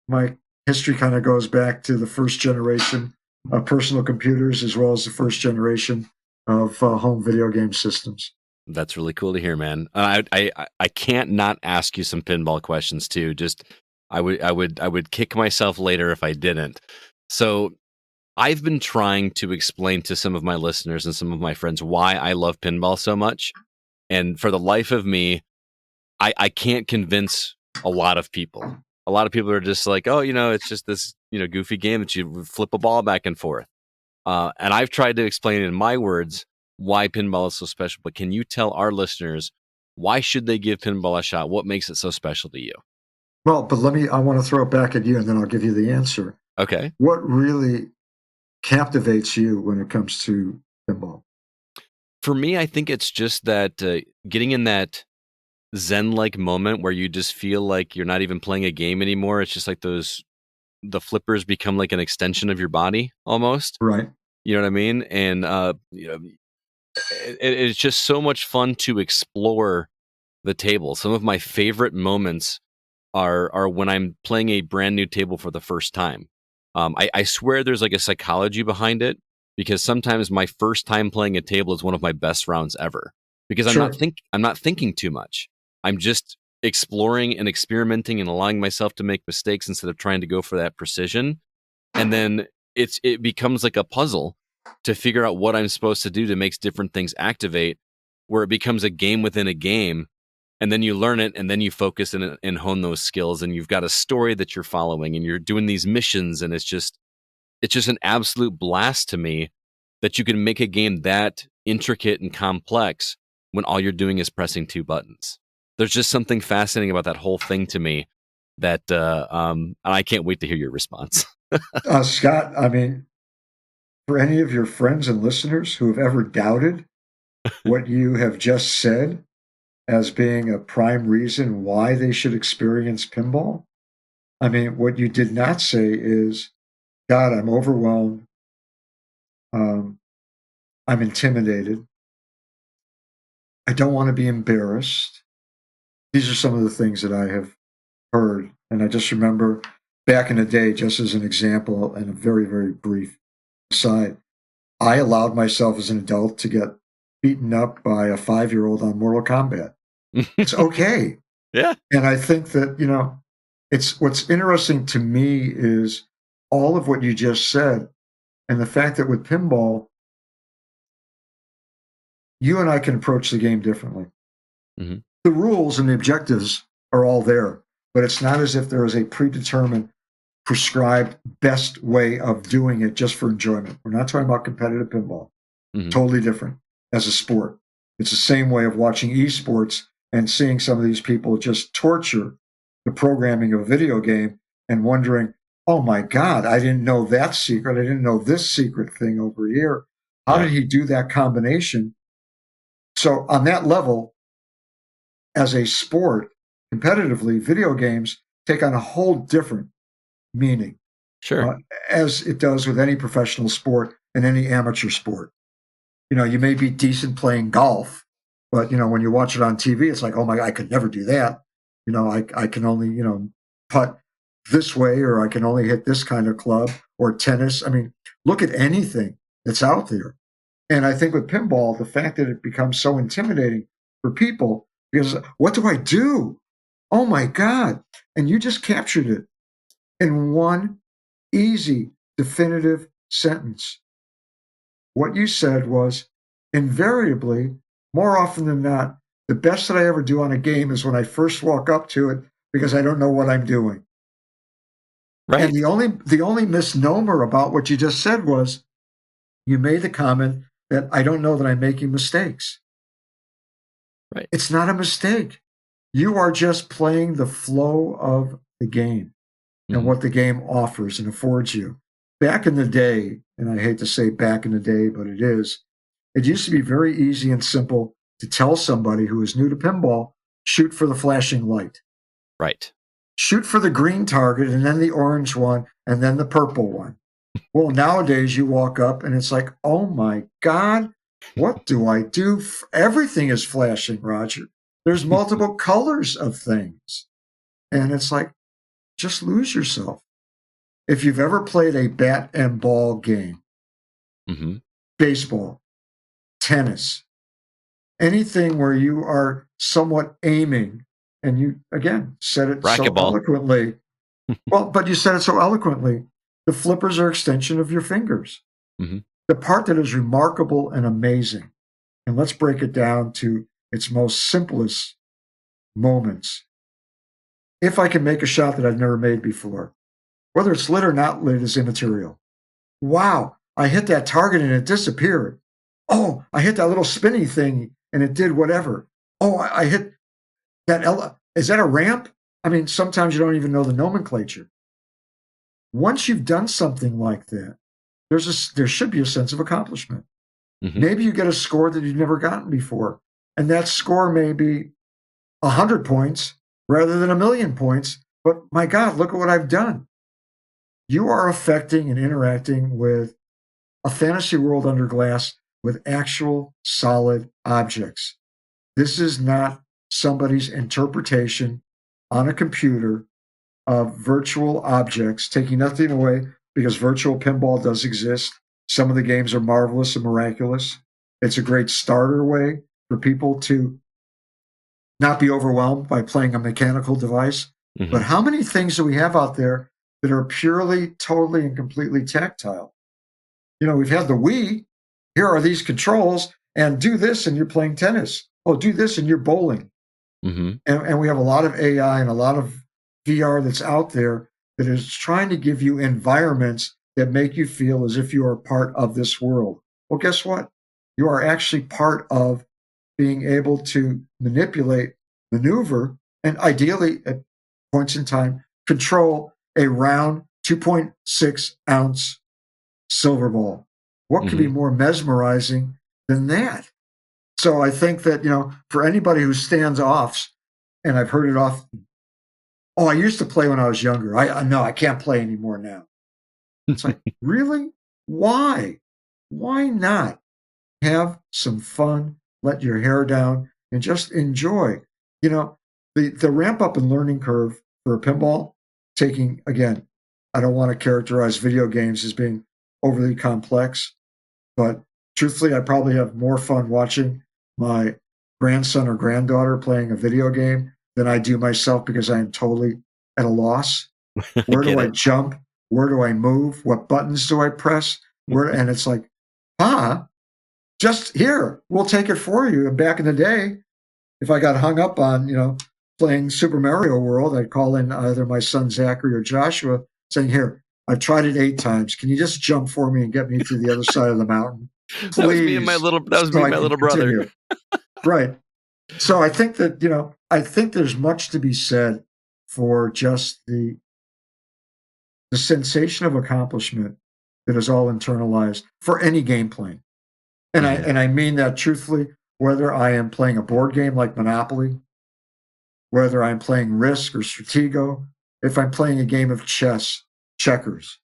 my history kind of goes back to the first generation of personal computers as well as the first generation of home video game systems. That's really cool to hear, man. I can't not ask you some pinball questions too. Just I would kick myself later if I didn't. So I've been trying to explain to some of my listeners and some of my friends why I love pinball so much. And for the life of me, I can't convince a lot of people. A lot of people are just like, oh, it's just this, goofy game that you flip a ball back and forth. And I've tried to explain in my words why pinball is so special. But can you tell our listeners why should they give pinball a shot? What makes it so special to you? Well, but I want to throw it back at you and then I'll give you the answer. Okay. What really captivates you when it comes to pinball? For me, I think it's just that getting in that zen-like moment where you just feel like you're not even playing a game anymore. It's just like the flippers become like an extension of your body almost. Right. You know what I mean? And it's just so much fun to explore the table. Some of my favorite moments are when I'm playing a brand new table for the first time. I swear there's like a psychology behind it because sometimes my first time playing a table is one of my best rounds ever because Sure. I'm not thinking too much. I'm just exploring and experimenting and allowing myself to make mistakes instead of trying to go for that precision. And then it becomes like a puzzle to figure out what I'm supposed to do to make different things activate, where it becomes a game within a game, and then you learn it, and then you focus and hone those skills, and you've got a story that you're following, and you're doing these missions, and it's just an absolute blast to me that you can make a game that intricate and complex when all you're doing is pressing 2 buttons. There's just something fascinating about that whole thing to me that and I can't wait to hear your response. Scott, I mean, for any of your friends and listeners who have ever doubted what you have just said as being a prime reason why they should experience pinball, I mean, what you did not say is, God, I'm overwhelmed. I'm intimidated. I don't want to be embarrassed. These are some of the things that I have heard. And I just remember back in the day, just as an example, and a very, very brief aside, I allowed myself as an adult to get beaten up by a 5-year-old on Mortal Kombat. It's okay. Yeah. And I think that, it's what's interesting to me is all of what you just said, and the fact that with pinball, you and I can approach the game differently. Mm-hmm. The rules and the objectives are all there, but it's not as if there is a predetermined, prescribed best way of doing it just for enjoyment. We're not talking about competitive pinball. Mm-hmm. Totally different as a sport. It's the same way of watching esports and seeing some of these people just torture the programming of a video game and wondering, oh my God, I didn't know that secret. I didn't know this secret thing over here. How did he do that combination? So on that level, as a sport, competitively, video games take on a whole different meaning. Sure. As it does with any professional sport and any amateur sport. You may be decent playing golf, but, when you watch it on TV, it's like, oh my, I could never do that. I can only, putt this way, or I can only hit this kind of club, or tennis. I mean, look at anything that's out there. And I think with pinball, the fact that it becomes so intimidating for people, because what do I do? Oh my God. And you just captured it in one easy, definitive sentence. What you said was, invariably, more often than not, the best that I ever do on a game is when I first walk up to it because I don't know what I'm doing. Right. And the only misnomer about what you just said was you made the comment that I don't know that I'm making mistakes. Right. It's not a mistake. You are just playing the flow of the game and what the game offers and affords you. Back in the day, and I hate to say back in the day, but it used to be very easy and simple to tell somebody who is new to pinball, shoot for the flashing light. Right. Shoot for the green target and then the orange one and then the purple one. Well, nowadays you walk up and it's like, oh my God, what do I do? Everything is flashing, Roger. There's multiple colors of things. And it's like, just lose yourself. If you've ever played a bat and ball game, baseball, tennis, anything where you are somewhat aiming, and you, again, said it so eloquently. Well, but you said it so eloquently. The flippers are extension of your fingers. The part that is remarkable and amazing, and let's break it down to its most simplest moments. If I can make a shot that I've never made before, whether it's lit or not lit is immaterial. Wow, I hit that target and it disappeared. Oh, I hit that little spinny thing and it did whatever. Oh, I hit that. Is that a ramp? I mean, sometimes you don't even know the nomenclature. Once you've done something like that, there should be a sense of accomplishment. Maybe you get a score that you've never gotten before, and that score may be 100 points rather than 1,000,000 points. But my God, look at what I've done. You are affecting and interacting with a fantasy world under glass with actual solid objects. This is not somebody's interpretation on a computer of virtual objects, taking nothing away because virtual pinball does exist. Some of the games are marvelous and miraculous. It's a great starter way for people to not be overwhelmed by playing a mechanical device. But how many things do we have out there that are purely, totally, and completely tactile? We've had the Wii. Here are these controls, and do this and you're playing tennis. Oh, do this and you're bowling. And we have a lot of AI and a lot of VR that's out there that is trying to give you environments that make you feel as if you are part of this world. Well, guess what? You are actually part of being able to manipulate, maneuver, and ideally at points in time, control a round 2.6 ounce silver ball. What could be more mesmerizing than that? So I think that, for anybody who stands off, and I've heard it often, oh, I used to play when I was younger. No, I can't play anymore now. It's like, really? Why? Why not have some fun, let your hair down, and just enjoy? The ramp up and learning curve for a pinball, taking, again, I don't want to characterize video games as being overly complex, but truthfully, I probably have more fun watching my grandson or granddaughter playing a video game than I do myself, because I am totally at a loss. Where do I jump? Where do I move? What buttons do I press? And it's like, just here, we'll take it for you. And back in the day, if I got hung up on, playing Super Mario World, I'd call in either my son Zachary or Joshua saying, here, I've tried it 8 times. Can you just jump for me and get me to the other side of the mountain? Please. That was me and my little brother. Right. So I think that, I think there's much to be said for just the sensation of accomplishment that is all internalized for any game playing. And I mean that truthfully, whether I am playing a board game like Monopoly, whether I'm playing Risk or Stratego, if I'm playing a game of chess, checkers,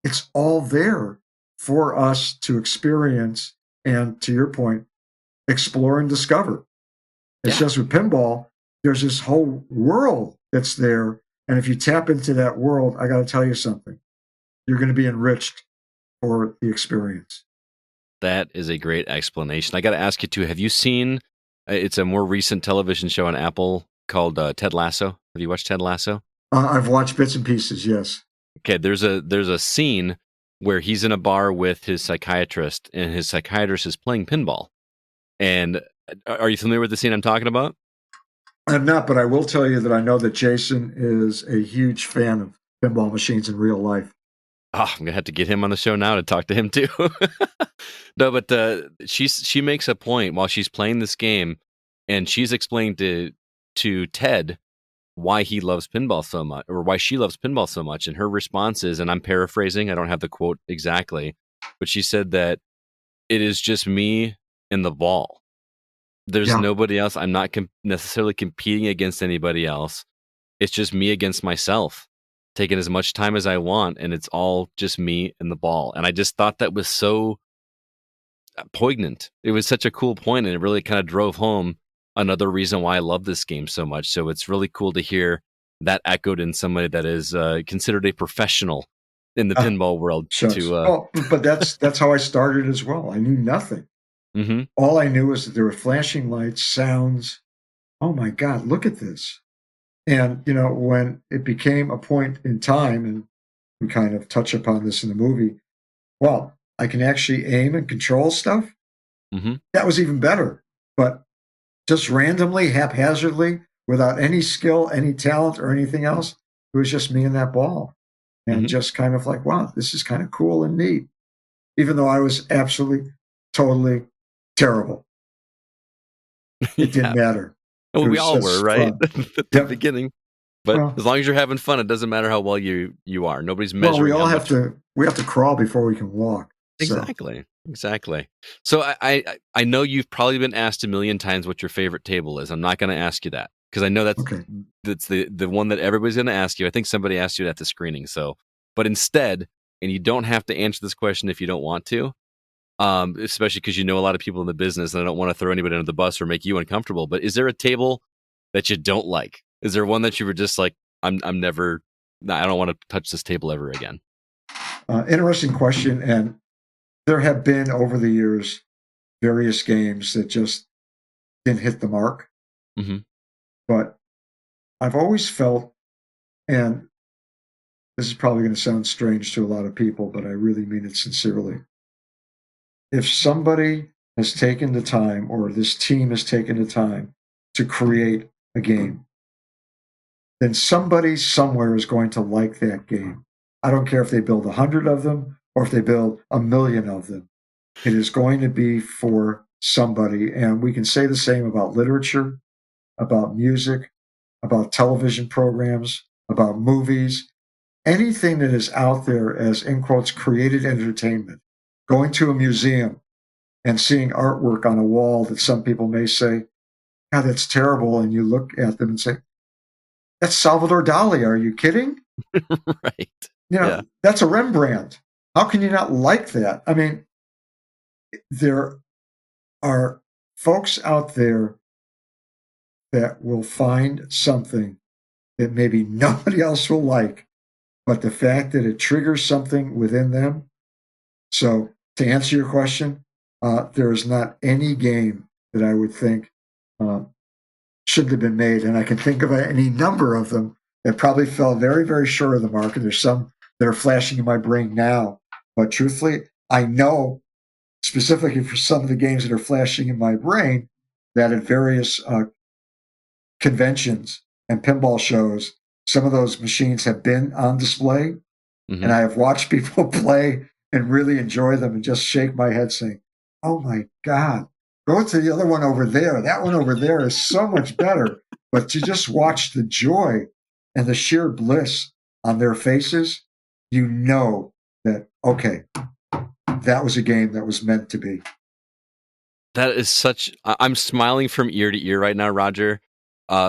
it's all there for us to experience and, to your point, explore and discover. It's just with pinball, there's this whole world that's there. And if you tap into that world, I got to tell you something, you're going to be enriched for the experience. That is a great explanation. I got to ask you too, have you seen, it's a more recent television show on Apple called Ted Lasso. Have you watched Ted Lasso? I've watched bits and pieces, yes. Okay, there's a scene where he's in a bar with his psychiatrist, and his psychiatrist is playing pinball. And are you familiar with the scene I'm talking about? I'm not, but I will tell you that I know that Jason is a huge fan of pinball machines in real life. Oh, I'm gonna have to get him on the show now to talk to him too. No, but she makes a point while she's playing this game, and she's explaining to Ted why he loves pinball so much, or why she loves pinball so much. And her response is, and I'm paraphrasing, I don't have the quote exactly, but she said that it is just me and the ball. There's nobody else. I'm not necessarily competing against anybody else. It's just me against myself, taking as much time as I want, and it's all just me and the ball. And I just thought that was so poignant. It was such a cool point, and it really kind of drove home another reason why I love this game so much. So it's really cool to hear that echoed in somebody that is considered a professional in the pinball world. But that's how I started as well. I knew nothing. Mm-hmm. All I knew was that there were flashing lights, sounds. Oh my God, look at this. And, when it became a point in time, and we kind of touch upon this in the movie, well, I can actually aim and control stuff. Mm-hmm. That was even better. But just randomly, haphazardly, without any skill, any talent, or anything else, it was just me and that ball. And just kind of like, wow, this is kind of cool and neat. Even though I was absolutely, totally terrible. It didn't matter. Well, we all were, right? At the beginning. But as long as you're having fun, it doesn't matter how well you are. Nobody's measuring. Well, we have to crawl before we can walk. Exactly. So I know you've probably been asked a million times what your favorite table is. I'm not going to ask you that, because I know that's the one that everybody's going to ask you. I think somebody asked you at the screening. So, but instead, and you don't have to answer this question if you don't want to, especially because you know a lot of people in the business, and I don't want to throw anybody under the bus or make you uncomfortable. But is there a table that you don't like? Is there one that you were just like, I don't want to touch this table ever again? Interesting question. And there have been, over the years, various games that just didn't hit the mark. Mm-hmm. But I've always felt, and this is probably going to sound strange to a lot of people, but I really mean it sincerely. If somebody has taken the time, or this team has taken the time to create a game, then somebody somewhere is going to like that game. I don't care if they build 100 of them or if they build 1 million of them. It is going to be for somebody. And we can say the same about literature, about music, about television programs, about movies, anything that is out there as, in quotes, created entertainment. Going to a museum and seeing artwork on a wall that some people may say, God, that's terrible. And you look at them and say, that's Salvador Dali. Are you kidding? Right. You know, Yeah. that's a Rembrandt. How can you not like that? I mean, there are folks out there that will find something that maybe nobody else will like, but the fact that it triggers something within them. So, to answer your question, there is not any game that I would think shouldn't have been made. And I can think of any number of them that probably fell very, very short of the mark. And there's some that are flashing in my brain now. But truthfully, I know specifically for some of the games that are flashing in my brain that at various conventions and pinball shows, some of those machines have been on display. Mm-hmm. And I have watched people play and really enjoy them and just shake my head saying, oh my God, go to the other one over there. That one over there is so much better. But to just watch the joy and the sheer bliss on their faces, you know that, okay, that was a game that was meant to be. That is such. I'm smiling from ear to ear right now, Roger,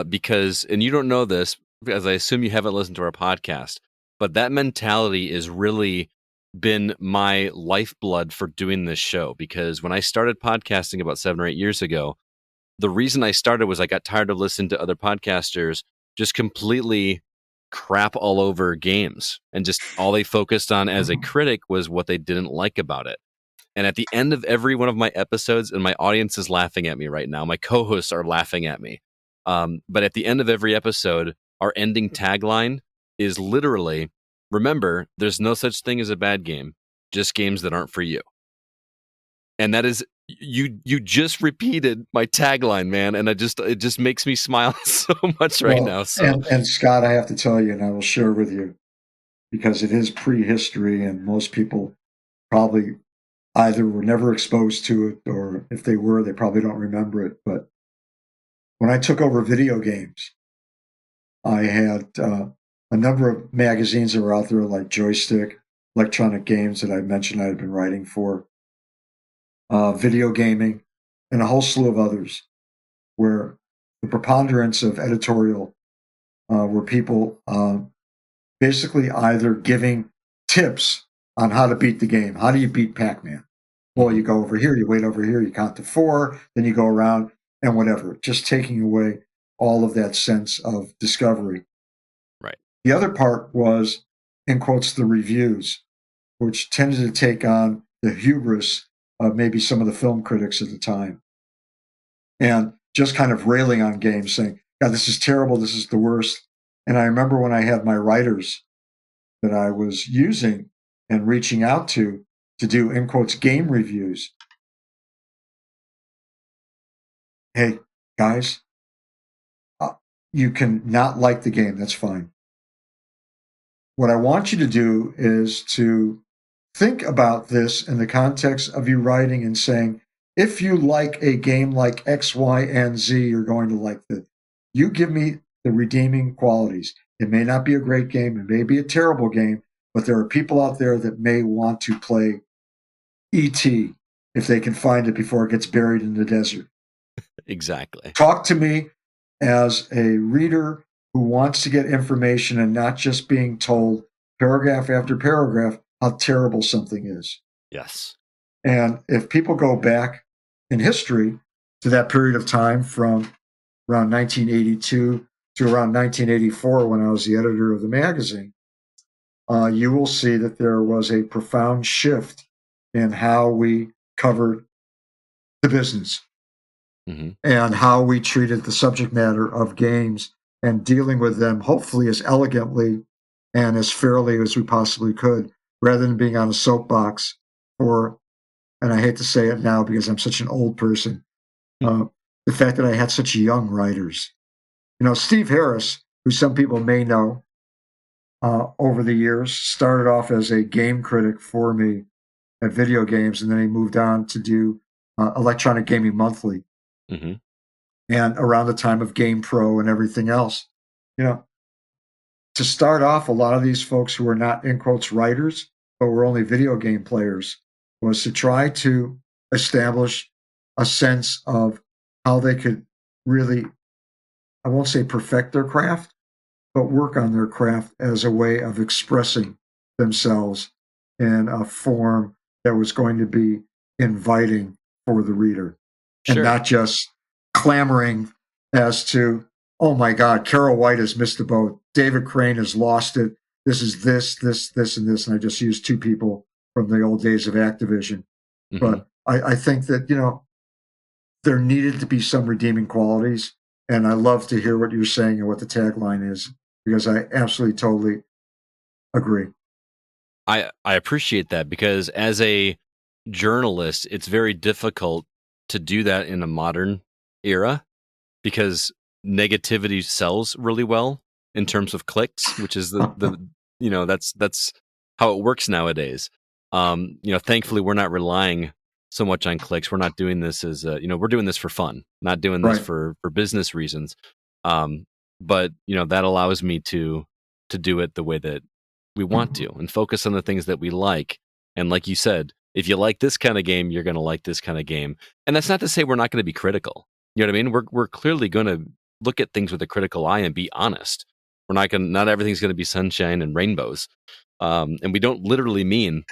because, and you don't know this, because I assume you haven't listened to our podcast, but that mentality is really been my lifeblood for doing this show. Because when I started podcasting about 7 or 8 years ago, the reason I started was I got tired of listening to other podcasters just completely crap all over games, and just all they focused on as a critic was what they didn't like about it. And at the end of every one of my episodes, and my audience is laughing at me right now, my co-hosts are laughing at me. But at the end of every episode, our ending tagline is literally, remember, there's no such thing as a bad game, just games that aren't for you. And that is, you just repeated my tagline, man, and it just makes me smile so much right now. So and Scott, I have to tell you, and I will share with you, because it is prehistory, and most people probably either were never exposed to it, or if they were, they probably don't remember it. But when I took over video games, I had a number of magazines that were out there, like Joystick, Electronic Games, that I mentioned I had been writing for, Video Gaming, and a whole slew of others, where the preponderance of editorial were people basically either giving tips on how to beat the game. How do you beat Pac-Man? Well, you go over here, you wait over here, you count to 4, then you go around and whatever, just taking away all of that sense of discovery. right. The other part was, in quotes, the reviews, which tended to take on the hubris of maybe some of the film critics at the time, and just kind of railing on games, saying, God, this is terrible, this is the worst. And I remember when I had my writers that I was using and reaching out to do, in quotes, game reviews. Hey, guys, you can not like the game. That's fine. What I want you to do is to think about this in the context of you writing and saying, if you like a game like X, Y, and Z, you're going to like the. You give me the redeeming qualities. It may not be a great game. It may be a terrible game, but there are people out there that may want to play E.T. if they can find it before it gets buried in the desert. Exactly. Talk to me as a reader who wants to get information and not just being told paragraph after paragraph how terrible something is. Yes. And if people go back in history to that period of time from around 1982 to around 1984, when I was the editor of the magazine, you will see that there was a profound shift in how we covered the business and how we treated the subject matter of games and dealing with them, hopefully as elegantly and as fairly as we possibly could, rather than being on a soapbox for, and I hate to say it now because I'm such an old person, the fact that I had such young writers. You know, Steve Harris, who some people may know over the years, started off as a game critic for me at video games, and then he moved on to do Electronic Gaming Monthly. Mm-hmm. And around the time of Game Pro and everything else, to start off, a lot of these folks who were not, in quotes, writers, but were only video game players, was to try to establish a sense of how they could really, I won't say perfect their craft, but work on their craft as a way of expressing themselves in a form that was going to be inviting for the reader, and not just clamoring as to, oh my God, Carol White has missed the boat. David Crane has lost it. This is this, and this. And I just used two people from the old days of Activision. Mm-hmm. But I think that, there needed to be some redeeming qualities. And I love to hear what you're saying and what the tagline is, because I absolutely, totally agree. I appreciate that, because as a journalist, it's very difficult to do that in a modern era, because negativity sells really well in terms of clicks, which is that's how it works nowadays. Thankfully we're not relying so much on clicks. We're not doing this as we're doing this for fun, not doing this for business reasons. But that allows me to do it the way that we want to, and focus on the things that we like. And like you said, if you like this kind of game, you're going to like this kind of game. And that's not to say we're not going to be critical. You know what I mean? We're clearly going to look at things with a critical eye and be honest. Not everything's going to be sunshine and rainbows. And we don't literally mean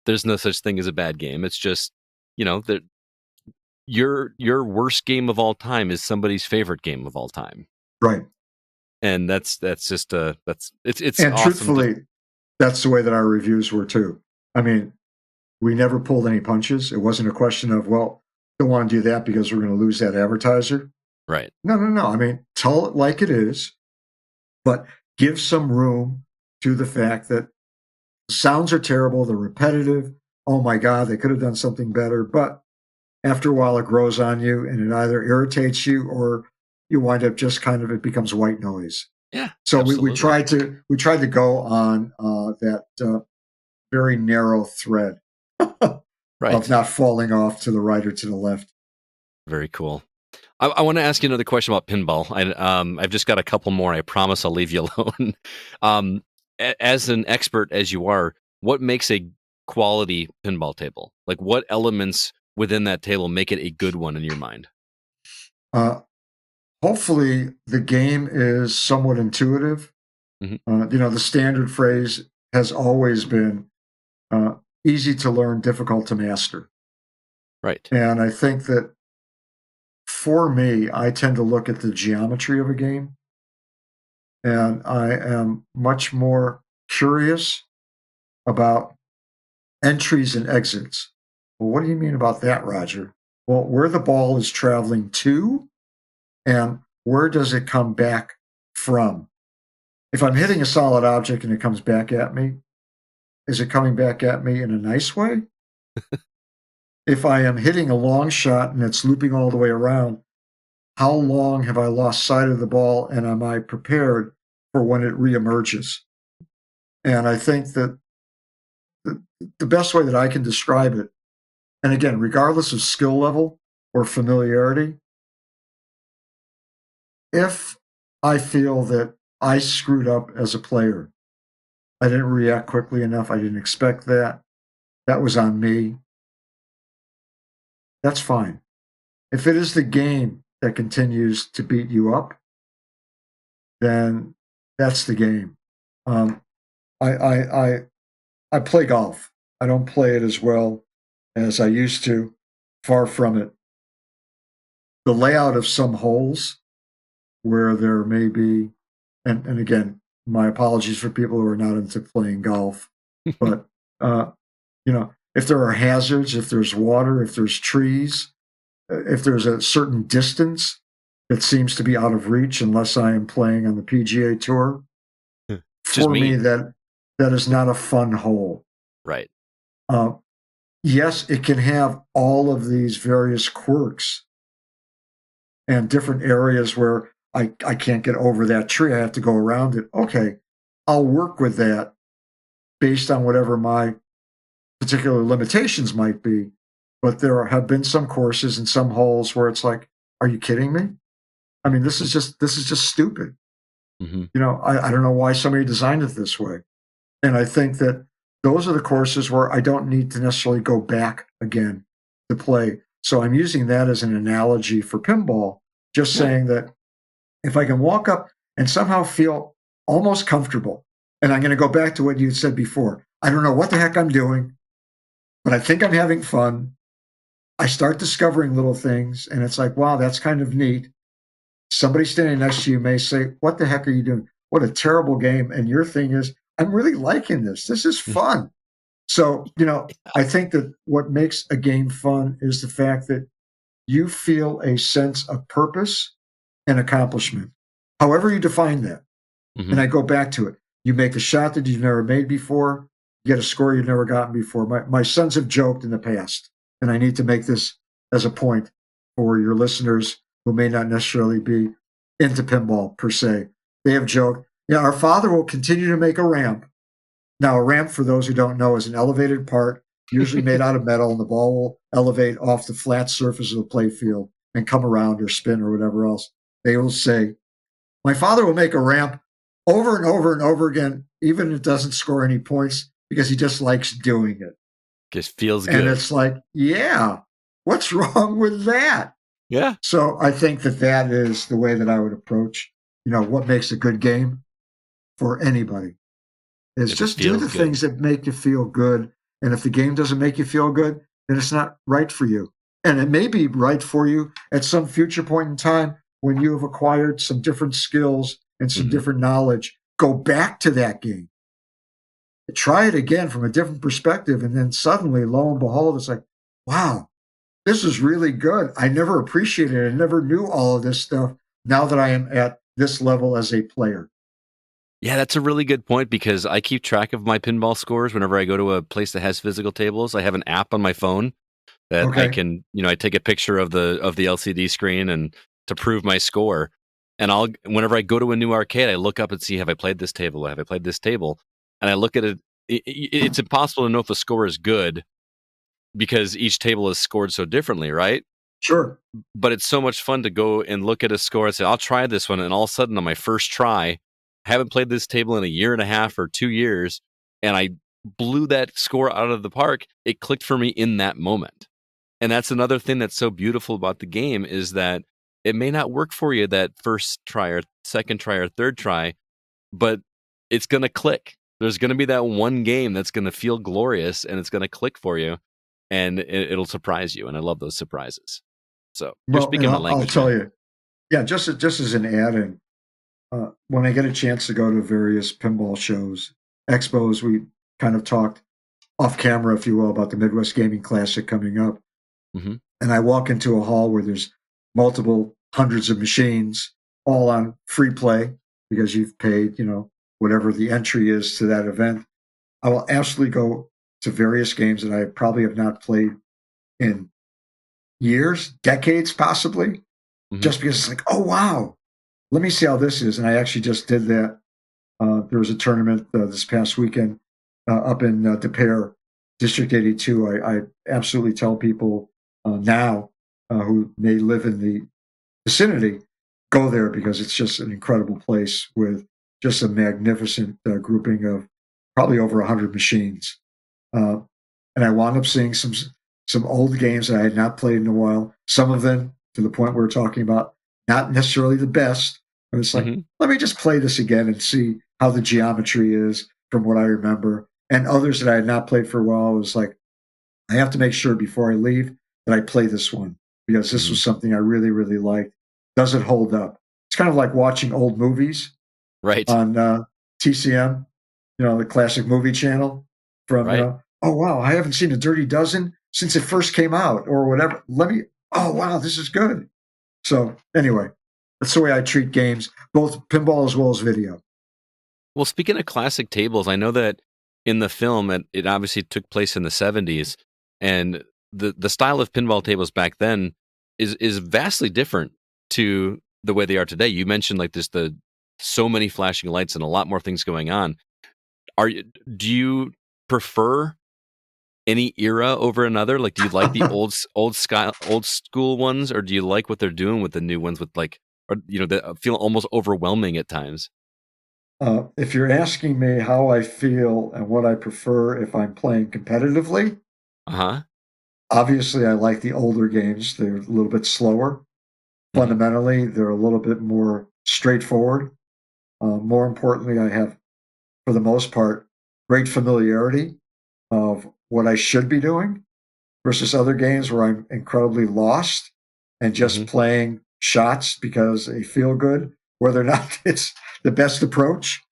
there's no such thing as a bad game. It's just, that your worst game of all time is somebody's favorite game of all time. Right. And that's just it's and awesome. Truthfully, that's the way that our reviews were too. I mean, we never pulled any punches. It wasn't a question of, well, don't want to do that because we're going to lose that advertiser. Right. No. I mean, tell it like it is, but give some room to the fact that sounds are terrible. They're repetitive. Oh my God, they could have done something better. But after a while, it grows on you, and it either irritates you or you wind up just kind of, it becomes white noise. Yeah. So we tried to go on that very narrow thread of not falling off to the right or to the left. Very cool. I want to ask you another question about pinball. I've just got a couple more. I promise I'll leave you alone. As an expert as you are, what makes a quality pinball table? Like, what elements within that table make it a good one in your mind? Hopefully the game is somewhat intuitive. Mm-hmm. The standard phrase has always been easy to learn, difficult to master. Right. And I think that for me, I tend to look at the geometry of a game, and I am much more curious about entries and exits. Well, what do you mean about that, Roger? Well, where the ball is traveling to, and where does it come back from? If I'm hitting a solid object and it comes back at me, is it coming back at me in a nice way? If I am hitting a long shot and it's looping all the way around, how long have I lost sight of the ball, and am I prepared for when it reemerges? And I think that the best way that I can describe it, and again, regardless of skill level or familiarity, if I feel that I screwed up as a player, I didn't react quickly enough, I didn't expect that was on me, that's fine. If it is the game that continues to beat you up, then that's the game. I play golf. I don't play it as well as I used to. Far from it. The layout of some holes where there may be, and again, my apologies for people who are not into playing golf, but if there are hazards, if there's water, if there's trees, if there's a certain distance that seems to be out of reach, unless I am playing on the PGA Tour, for me that is not a fun hole. Right. Yes, it can have all of these various quirks and different areas where I can't get over that tree. I have to go around it. Okay, I'll work with that based on whatever my particular limitations might be, but there have been some courses and some holes where it's like, are you kidding me? I mean, this is just stupid. Hmm. I don't know why somebody designed it this way. And I think that those are the courses where I don't need to necessarily go back again to play. So I'm using that as an analogy for pinball, just Yeah. saying that if I can walk up and somehow feel almost comfortable, and I'm going to go back to what you said before. I don't know what the heck I'm doing, but I think I'm having fun. I start discovering little things, and it's like, wow, that's kind of neat. Somebody standing next to you may say, what the heck are you doing? What a terrible game. And your thing is, I'm really liking this. This is fun. So, I think that what makes a game fun is the fact that you feel a sense of purpose and accomplishment, however you define that. Hmm. And I go back to it. You make a shot that you've never made before, you get a score you've never gotten before. My sons have joked in the past, and I need to make this as a point for your listeners who may not necessarily be into pinball per se. They have joked, yeah, our father will continue to make a ramp. Now, a ramp, for those who don't know, is an elevated part, usually made out of metal, and the ball will elevate off the flat surface of the play field and come around or spin or whatever else. They will say, my father will make a ramp over and over and over again, even if it doesn't score any points, because he just likes doing it. Just feels And good. it's like, yeah, what's wrong with that? Yeah. So I think that that is the way that I would approach, what makes a good game for anybody is If it just do feels the good. things that make you feel good. And if the game doesn't make you feel good, then it's not right for you. And it may be right for you at some future point in time when you have acquired some different skills and some Hmm. different knowledge. Go back to that game, try it again from a different perspective. And then suddenly, lo and behold, it's like, wow, this is really good. I never appreciated it. I never knew all of this stuff now that I am at this level as a player. Yeah, that's a really good point because I keep track of my pinball scores whenever I go to a place that has physical tables. I have an app on my phone that I Okay. can, I take a picture of the LCD screen and to prove my score. And whenever I go to a new arcade, I look up and see, have I played this table? Have I played this table? And I look at it. It's impossible to know if the score is good because each table is scored so differently, right? Sure. But it's so much fun to go and look at a score and say, I'll try this one. And all of a sudden, on my first try, I haven't played this table in a year and a half or 2 years, and I blew that score out of the park. It clicked for me in that moment. And that's another thing that's so beautiful about the game is that it may not work for you that first try or second try or third try, but it's going to click. There's going to be that one game that's going to feel glorious and it's going to click for you and it'll surprise you. And I love those surprises. So you're Well, and speaking my I'll language, tell man. you, yeah, just as an add-in, when I get a chance to go to various pinball shows, expos, we kind of talked off camera, if you will, about the Midwest Gaming Classic coming up. Hmm. And I walk into a hall where there's multiple hundreds of machines, all on free play because you've paid, whatever the entry is to that event. I will absolutely go to various games that I probably have not played in years, decades, possibly, Hmm. just because it's like, oh wow, let me see how this is. And I actually just did that. There was a tournament this past weekend up in De Pere, District 82. I absolutely tell people now who may live in the vicinity, go there because it's just an incredible place with just a magnificent grouping of probably over 100 machines. Uh, and I wound up seeing some old games that I had not played in a while. Some of them, to the point we we're talking about, not necessarily the best. And it's like, Hmm. let me just play this again and see how the geometry is from what I remember. And others that I had not played for a while, I was like, I have to make sure before I leave that I play this one because this Hmm. was something I really, really liked. Does it hold up? It's kind of like watching old movies Right. on TCM, the classic movie channel from, Right. oh, wow, I haven't seen a Dirty Dozen since it first came out or whatever. Oh, wow, this is good. So, anyway, that's the way I treat games, both pinball as well as video. Well, speaking of classic tables, I know that in the film, it obviously took place in the 70s, and the style of pinball tables back then is vastly different to the way they are today. You mentioned like this the so many flashing lights and a lot more things going on. Are you do you prefer any era over another? Like, do you like the old school ones, or do you like what they're doing with the new ones with like, or that feel almost overwhelming at times? If you're asking me how I feel and what I prefer if I'm playing competitively, Uh-huh. obviously I like the older games. They're a little bit slower. Fundamentally, they're a little bit more straightforward. More importantly, I have, for the most part, great familiarity of what I should be doing versus other games where I'm incredibly lost and just playing shots because they feel good, whether or not it's the best approach.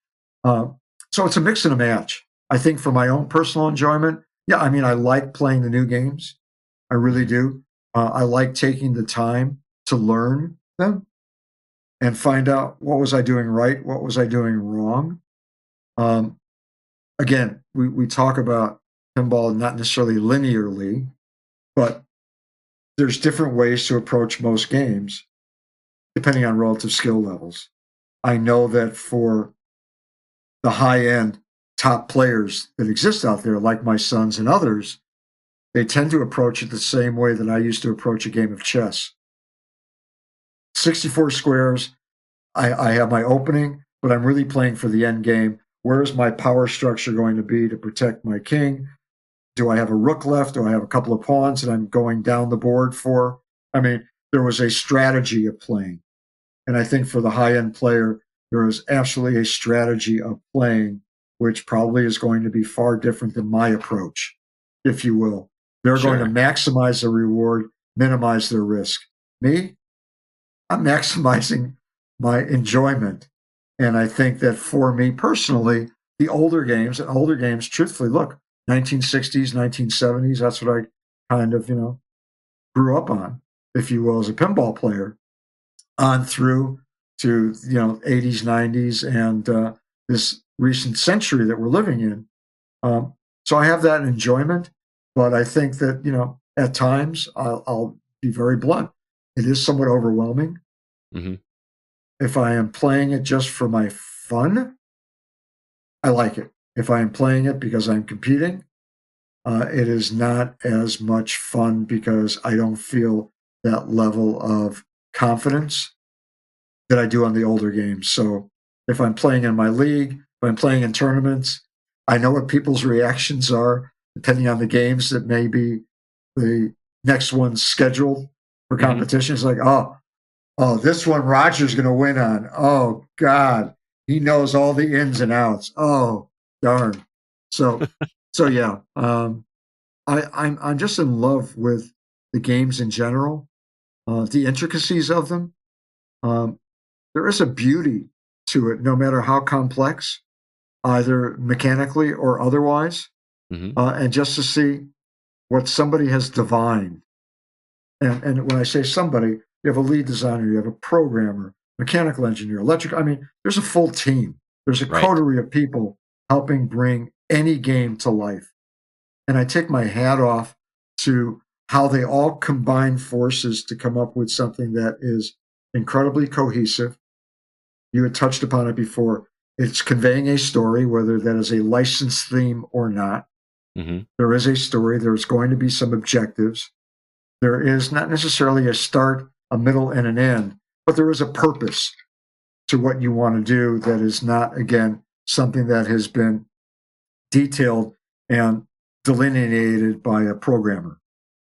So it's a mix and a match. I think for my own personal enjoyment, yeah, I mean, I like playing the new games. I really do. I like taking the time to learn them and find out what was I doing right, what was I doing wrong. Um, Again, we talk about pinball not necessarily linearly, but there's different ways to approach most games depending on relative skill levels. I know that for the high end top players that exist out there, like my sons and others, they tend to approach it the same way that I used to approach a game of chess. 64 squares, I have my opening, but I'm really playing for the end game. Where is my power structure going to be to protect my king? Do I have a rook left? Do I have a couple of pawns that I'm going down the board for? I mean, there was a strategy of playing. And I think for the high end player, there is absolutely a strategy of playing, which probably is going to be far different than my approach, if you will. They're going to maximize the reward, minimize their risk. Me, I'm maximizing my enjoyment. And I think that for me personally, the older games, truthfully, look, 1960s, 1970s, that's what I kind of, grew up on, if you will, as a pinball player, on through to, 80s, 90s, and this recent century that we're living in. So I have that enjoyment, but I think that, at times I'll be very blunt. It is somewhat overwhelming. If I am playing it just for my fun, I like it. If I am playing it because I'm competing, it is not as much fun because I don't feel that level of confidence that I do on the older games. So if I'm playing in my league, if I'm playing in tournaments, I know what people's reactions are depending on the games that may be the next one's scheduled for competition. It's like, oh, this one Roger's going to win on. Oh God, he knows all the ins and outs. Oh darn. So yeah, I'm just in love with the games in general, the intricacies of them. There is a beauty to it, no matter how complex, either mechanically or otherwise, and just to see what somebody has divined. And when I say somebody, you have a lead designer, you have a programmer, mechanical engineer, electric. I mean, there's a full team. There's a coterie of people helping bring any game to life. And I take my hat off to how they all combine forces to come up with something that is incredibly cohesive. You had touched upon it before. It's conveying a story, whether that is a licensed theme or not. There is a story. There's going to be some objectives. There is not necessarily a start, a middle, and an end, but there is a purpose to what you want to do that is not, again, something that has been detailed and delineated by a programmer.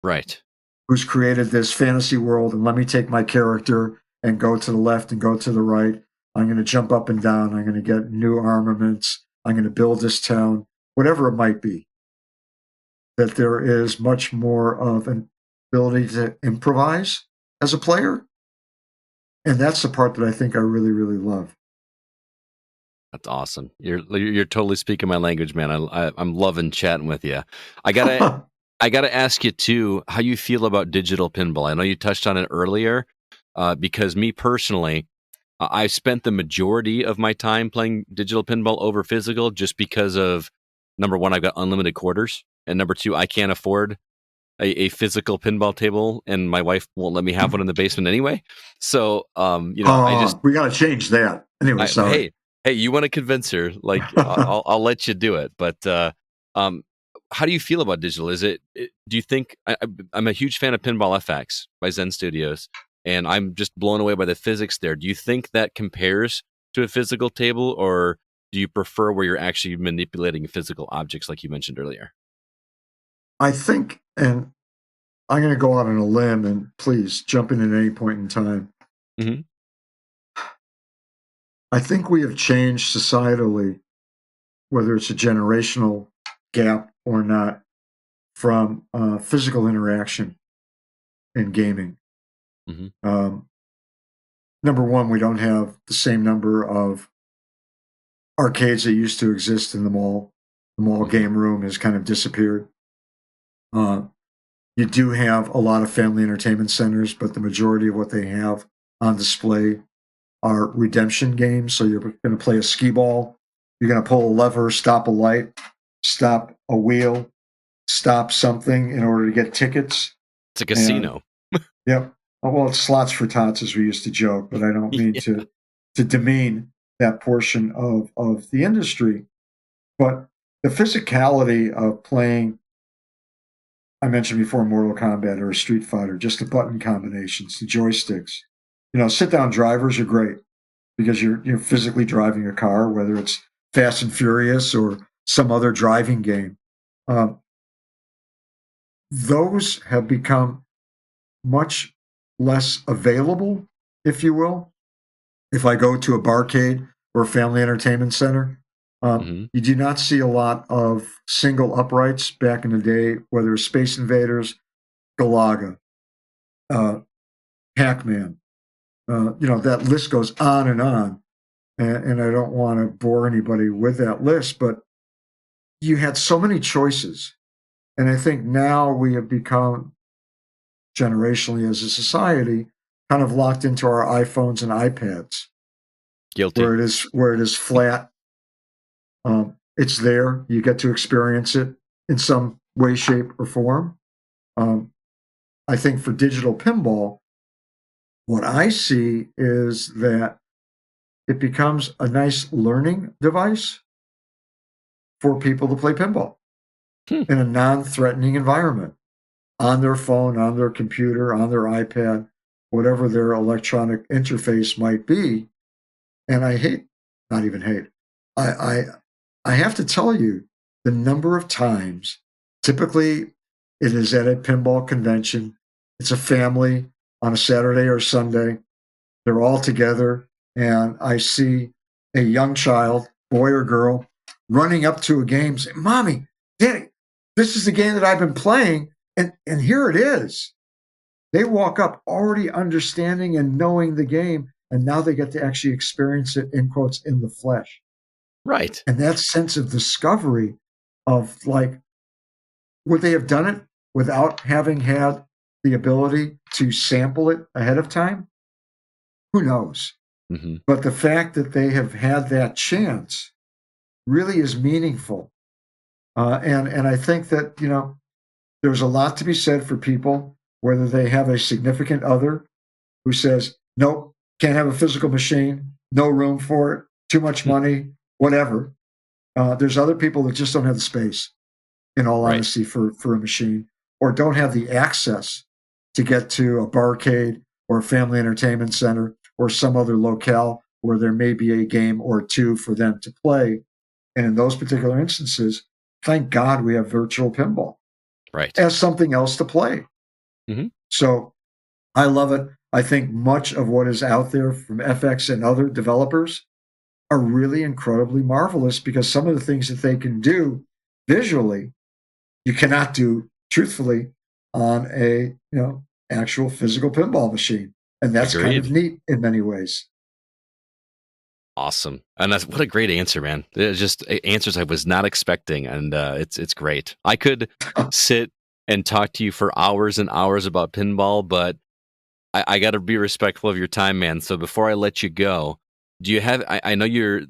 Right. Who's created this fantasy world, and let me take my character and go to the left and go to the right. I'm going to jump up and down. I'm going to get new armaments. I'm going to build this town, whatever it might be. That there is much more of an ability to improvise as a player. And that's the part that I think I really, really love. That's awesome. You're totally speaking my language, man. I'm loving chatting with you. I gotta ask you too how you feel about digital pinball. I know you touched on it earlier, because me personally, I've spent the majority of my time playing digital pinball over physical, just because of number one, I've got unlimited quarters, and number two, I can't afford a physical pinball table, and my wife won't let me have one in the basement anyway. So, we got to change that anyway. Sorry. Hey, you want to convince her? Like, I'll let you do it. But how do you feel about digital? Do you think I'm a huge fan of Pinball FX by Zen Studios, and I'm just blown away by the physics there. Do you think that compares to a physical table, or do you prefer where you're actually manipulating physical objects like you mentioned earlier? I think, and I'm going to go out on a limb, and please jump in at any point in time. Mm-hmm. I think we have changed societally, whether it's a generational gap or not, from physical interaction in gaming. Mm-hmm. Number one, we don't have the same number of arcades that used to exist in the mall. The mall Mm-hmm. game room has kind of disappeared. You do have a lot of family entertainment centers, but the majority of what they have on display are redemption games. So you're going to play a skee ball, you're going to pull a lever, stop a light, stop a wheel, stop something in order to get tickets. It's a casino. Yep. Well, it's slots for tots, as we used to joke, but I don't mean Yeah. to demean that portion of the industry. But the physicality of playing, I mentioned before, Mortal Kombat or a Street Fighter, just the button combinations, the joysticks. Sit down drivers are great because you're physically driving a car, whether it's Fast and Furious or some other driving game. Those have become much less available, if you will. If I go to a barcade or a family entertainment center, Mm-hmm. you do not see a lot of single uprights back in the day, whether it's Space Invaders, Galaga, uh, Pac-Man. That list goes on and on. And I don't want to bore anybody with that list, but you had so many choices. And I think now we have become, generationally as a society, kind of locked into our iPhones and iPads, Guilty. where it is flat. It's there. You get to experience it in some way, shape, or form. I think for digital pinball, what I see is that it becomes a nice learning device for people to play pinball Hmm. in a non-threatening environment on their phone, on their computer, on their iPad, whatever their electronic interface might be. And I hate, not even hate, I I have to tell you the number of times, typically it is at a pinball convention, it's a family on a Saturday or Sunday, they're all together, and I see a young child, boy or girl, running up to a game saying, Mommy, Daddy, this is the game that I've been playing, and here it is. They walk up already understanding and knowing the game, and now they get to actually experience it, in quotes, in the flesh. Right. And that sense of discovery of like, would they have done it without having had the ability to sample it ahead of time? Who knows? Mm-hmm. But the fact that they have had that chance really is meaningful. And I think that, there's a lot to be said for people, whether they have a significant other who says, nope, can't have a physical machine, no room for it, too much money, whatever. There's other people that just don't have the space, in all Right. honesty, for a machine, or don't have the access to get to a barcade or a family entertainment center or some other locale where there may be a game or two for them to play. And in those particular instances, thank God we have virtual pinball Right. as something else to play. Mm-hmm. So I love it. I think much of what is out there from FX and other developers are really incredibly marvelous because some of the things that they can do visually, you cannot do truthfully on a actual physical pinball machine. And that's kind of Agreed. neat in many ways. Awesome. And that's what a great answer, man. It's just answers I was not expecting. And it's great. I could sit and talk to you for hours and hours about pinball, but I got to be respectful of your time, man. So before I let you go, do you have? I know you're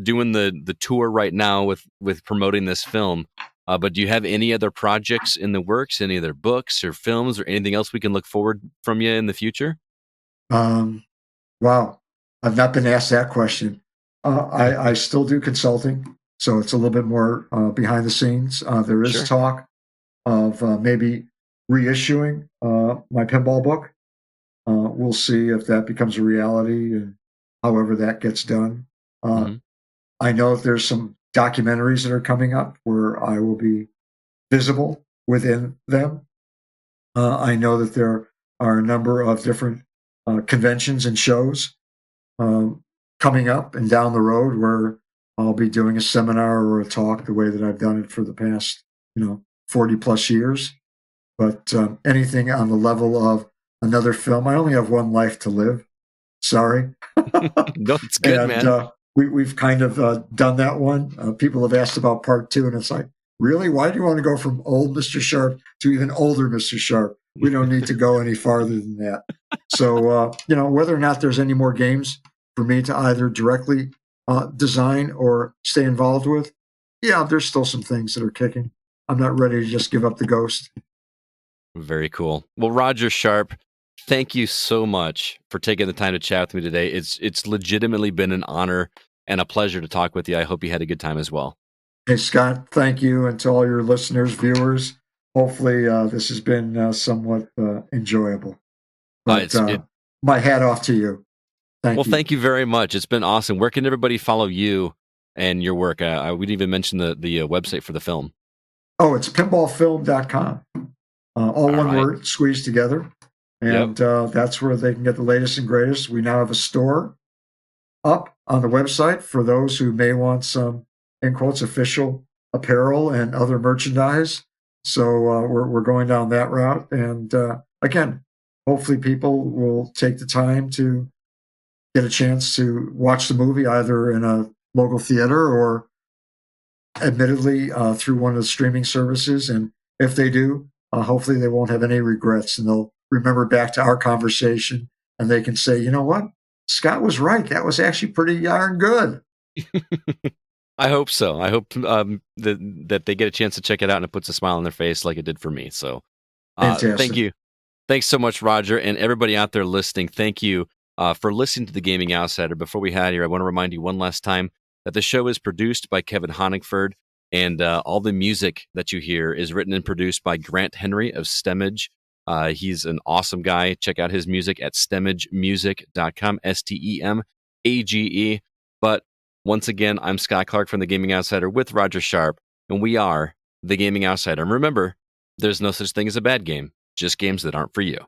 doing the tour right now with promoting this film, but do you have any other projects in the works? Any other books or films or anything else we can look forward from you in the future? Um, wow. I've not been asked that question. I still do consulting. So it's a little bit more behind the scenes. There is Sure. talk of maybe reissuing my pinball book. We'll see if that becomes a reality and however that gets done. Uh, Hmm. I know there's some documentaries that are coming up where I will be visible within them. I know that there are a number of different conventions and shows um, coming up and down the road where I'll be doing a seminar or a talk the way that I've done it for the past, 40 plus years. But anything on the level of another film, I only have one life to live. Sorry. No, it's good, And man. we've kind of done that one. People have asked about part two, and it's like, really? Why do you want to go from old Mr. Sharpe to even older Mr. Sharpe? We don't need to go any farther than that. So, whether or not there's any more games for me to either directly design or stay involved with, yeah, there's still some things that are kicking. I'm not ready to just give up the ghost. Very cool. Well, Roger Sharpe, thank you so much for taking the time to chat with me today. It's legitimately been an honor and a pleasure to talk with you. I hope you had a good time as well. Hey, Scott, thank you. And to all your listeners, viewers, hopefully this has been somewhat enjoyable. But It's it. my hat off to you. Well, Thank you. thank you very much. It's been awesome. Where can everybody follow you and your work? We didn't even mention the website for the film. Oh, it's pinballfilm.com. All All one right. word, squeezed together. Yep. And that's where they can get the latest and greatest. We now have a store up on the website for those who may want some, in quotes, official apparel and other merchandise. So we're going down that route. And again, hopefully people will take the time to get a chance to watch the movie either in a local theater or admittedly through one of the streaming services. And if they do, hopefully they won't have any regrets and they'll remember back to our conversation and they can say, you know what? Scott was right. That was actually pretty darn good. I hope so. I hope that they get a chance to check it out and it puts a smile on their face like it did for me. So thank Fantastic. you. Thanks so much, Roger, and everybody out there listening. Thank you for listening to the Gaming Outsider. Before we head here, I want to remind you one last time that the show is produced by Kevin Honigford, and all the music that you hear is written and produced by Grant Henry of Stemage. He's an awesome guy. Check out his music at stemagemusic.com, STEMAGE. But once again, I'm Scott Clark from the Gaming Outsider with Roger Sharpe, and we are the Gaming Outsider. And remember, there's no such thing as a bad game, just games that aren't for you.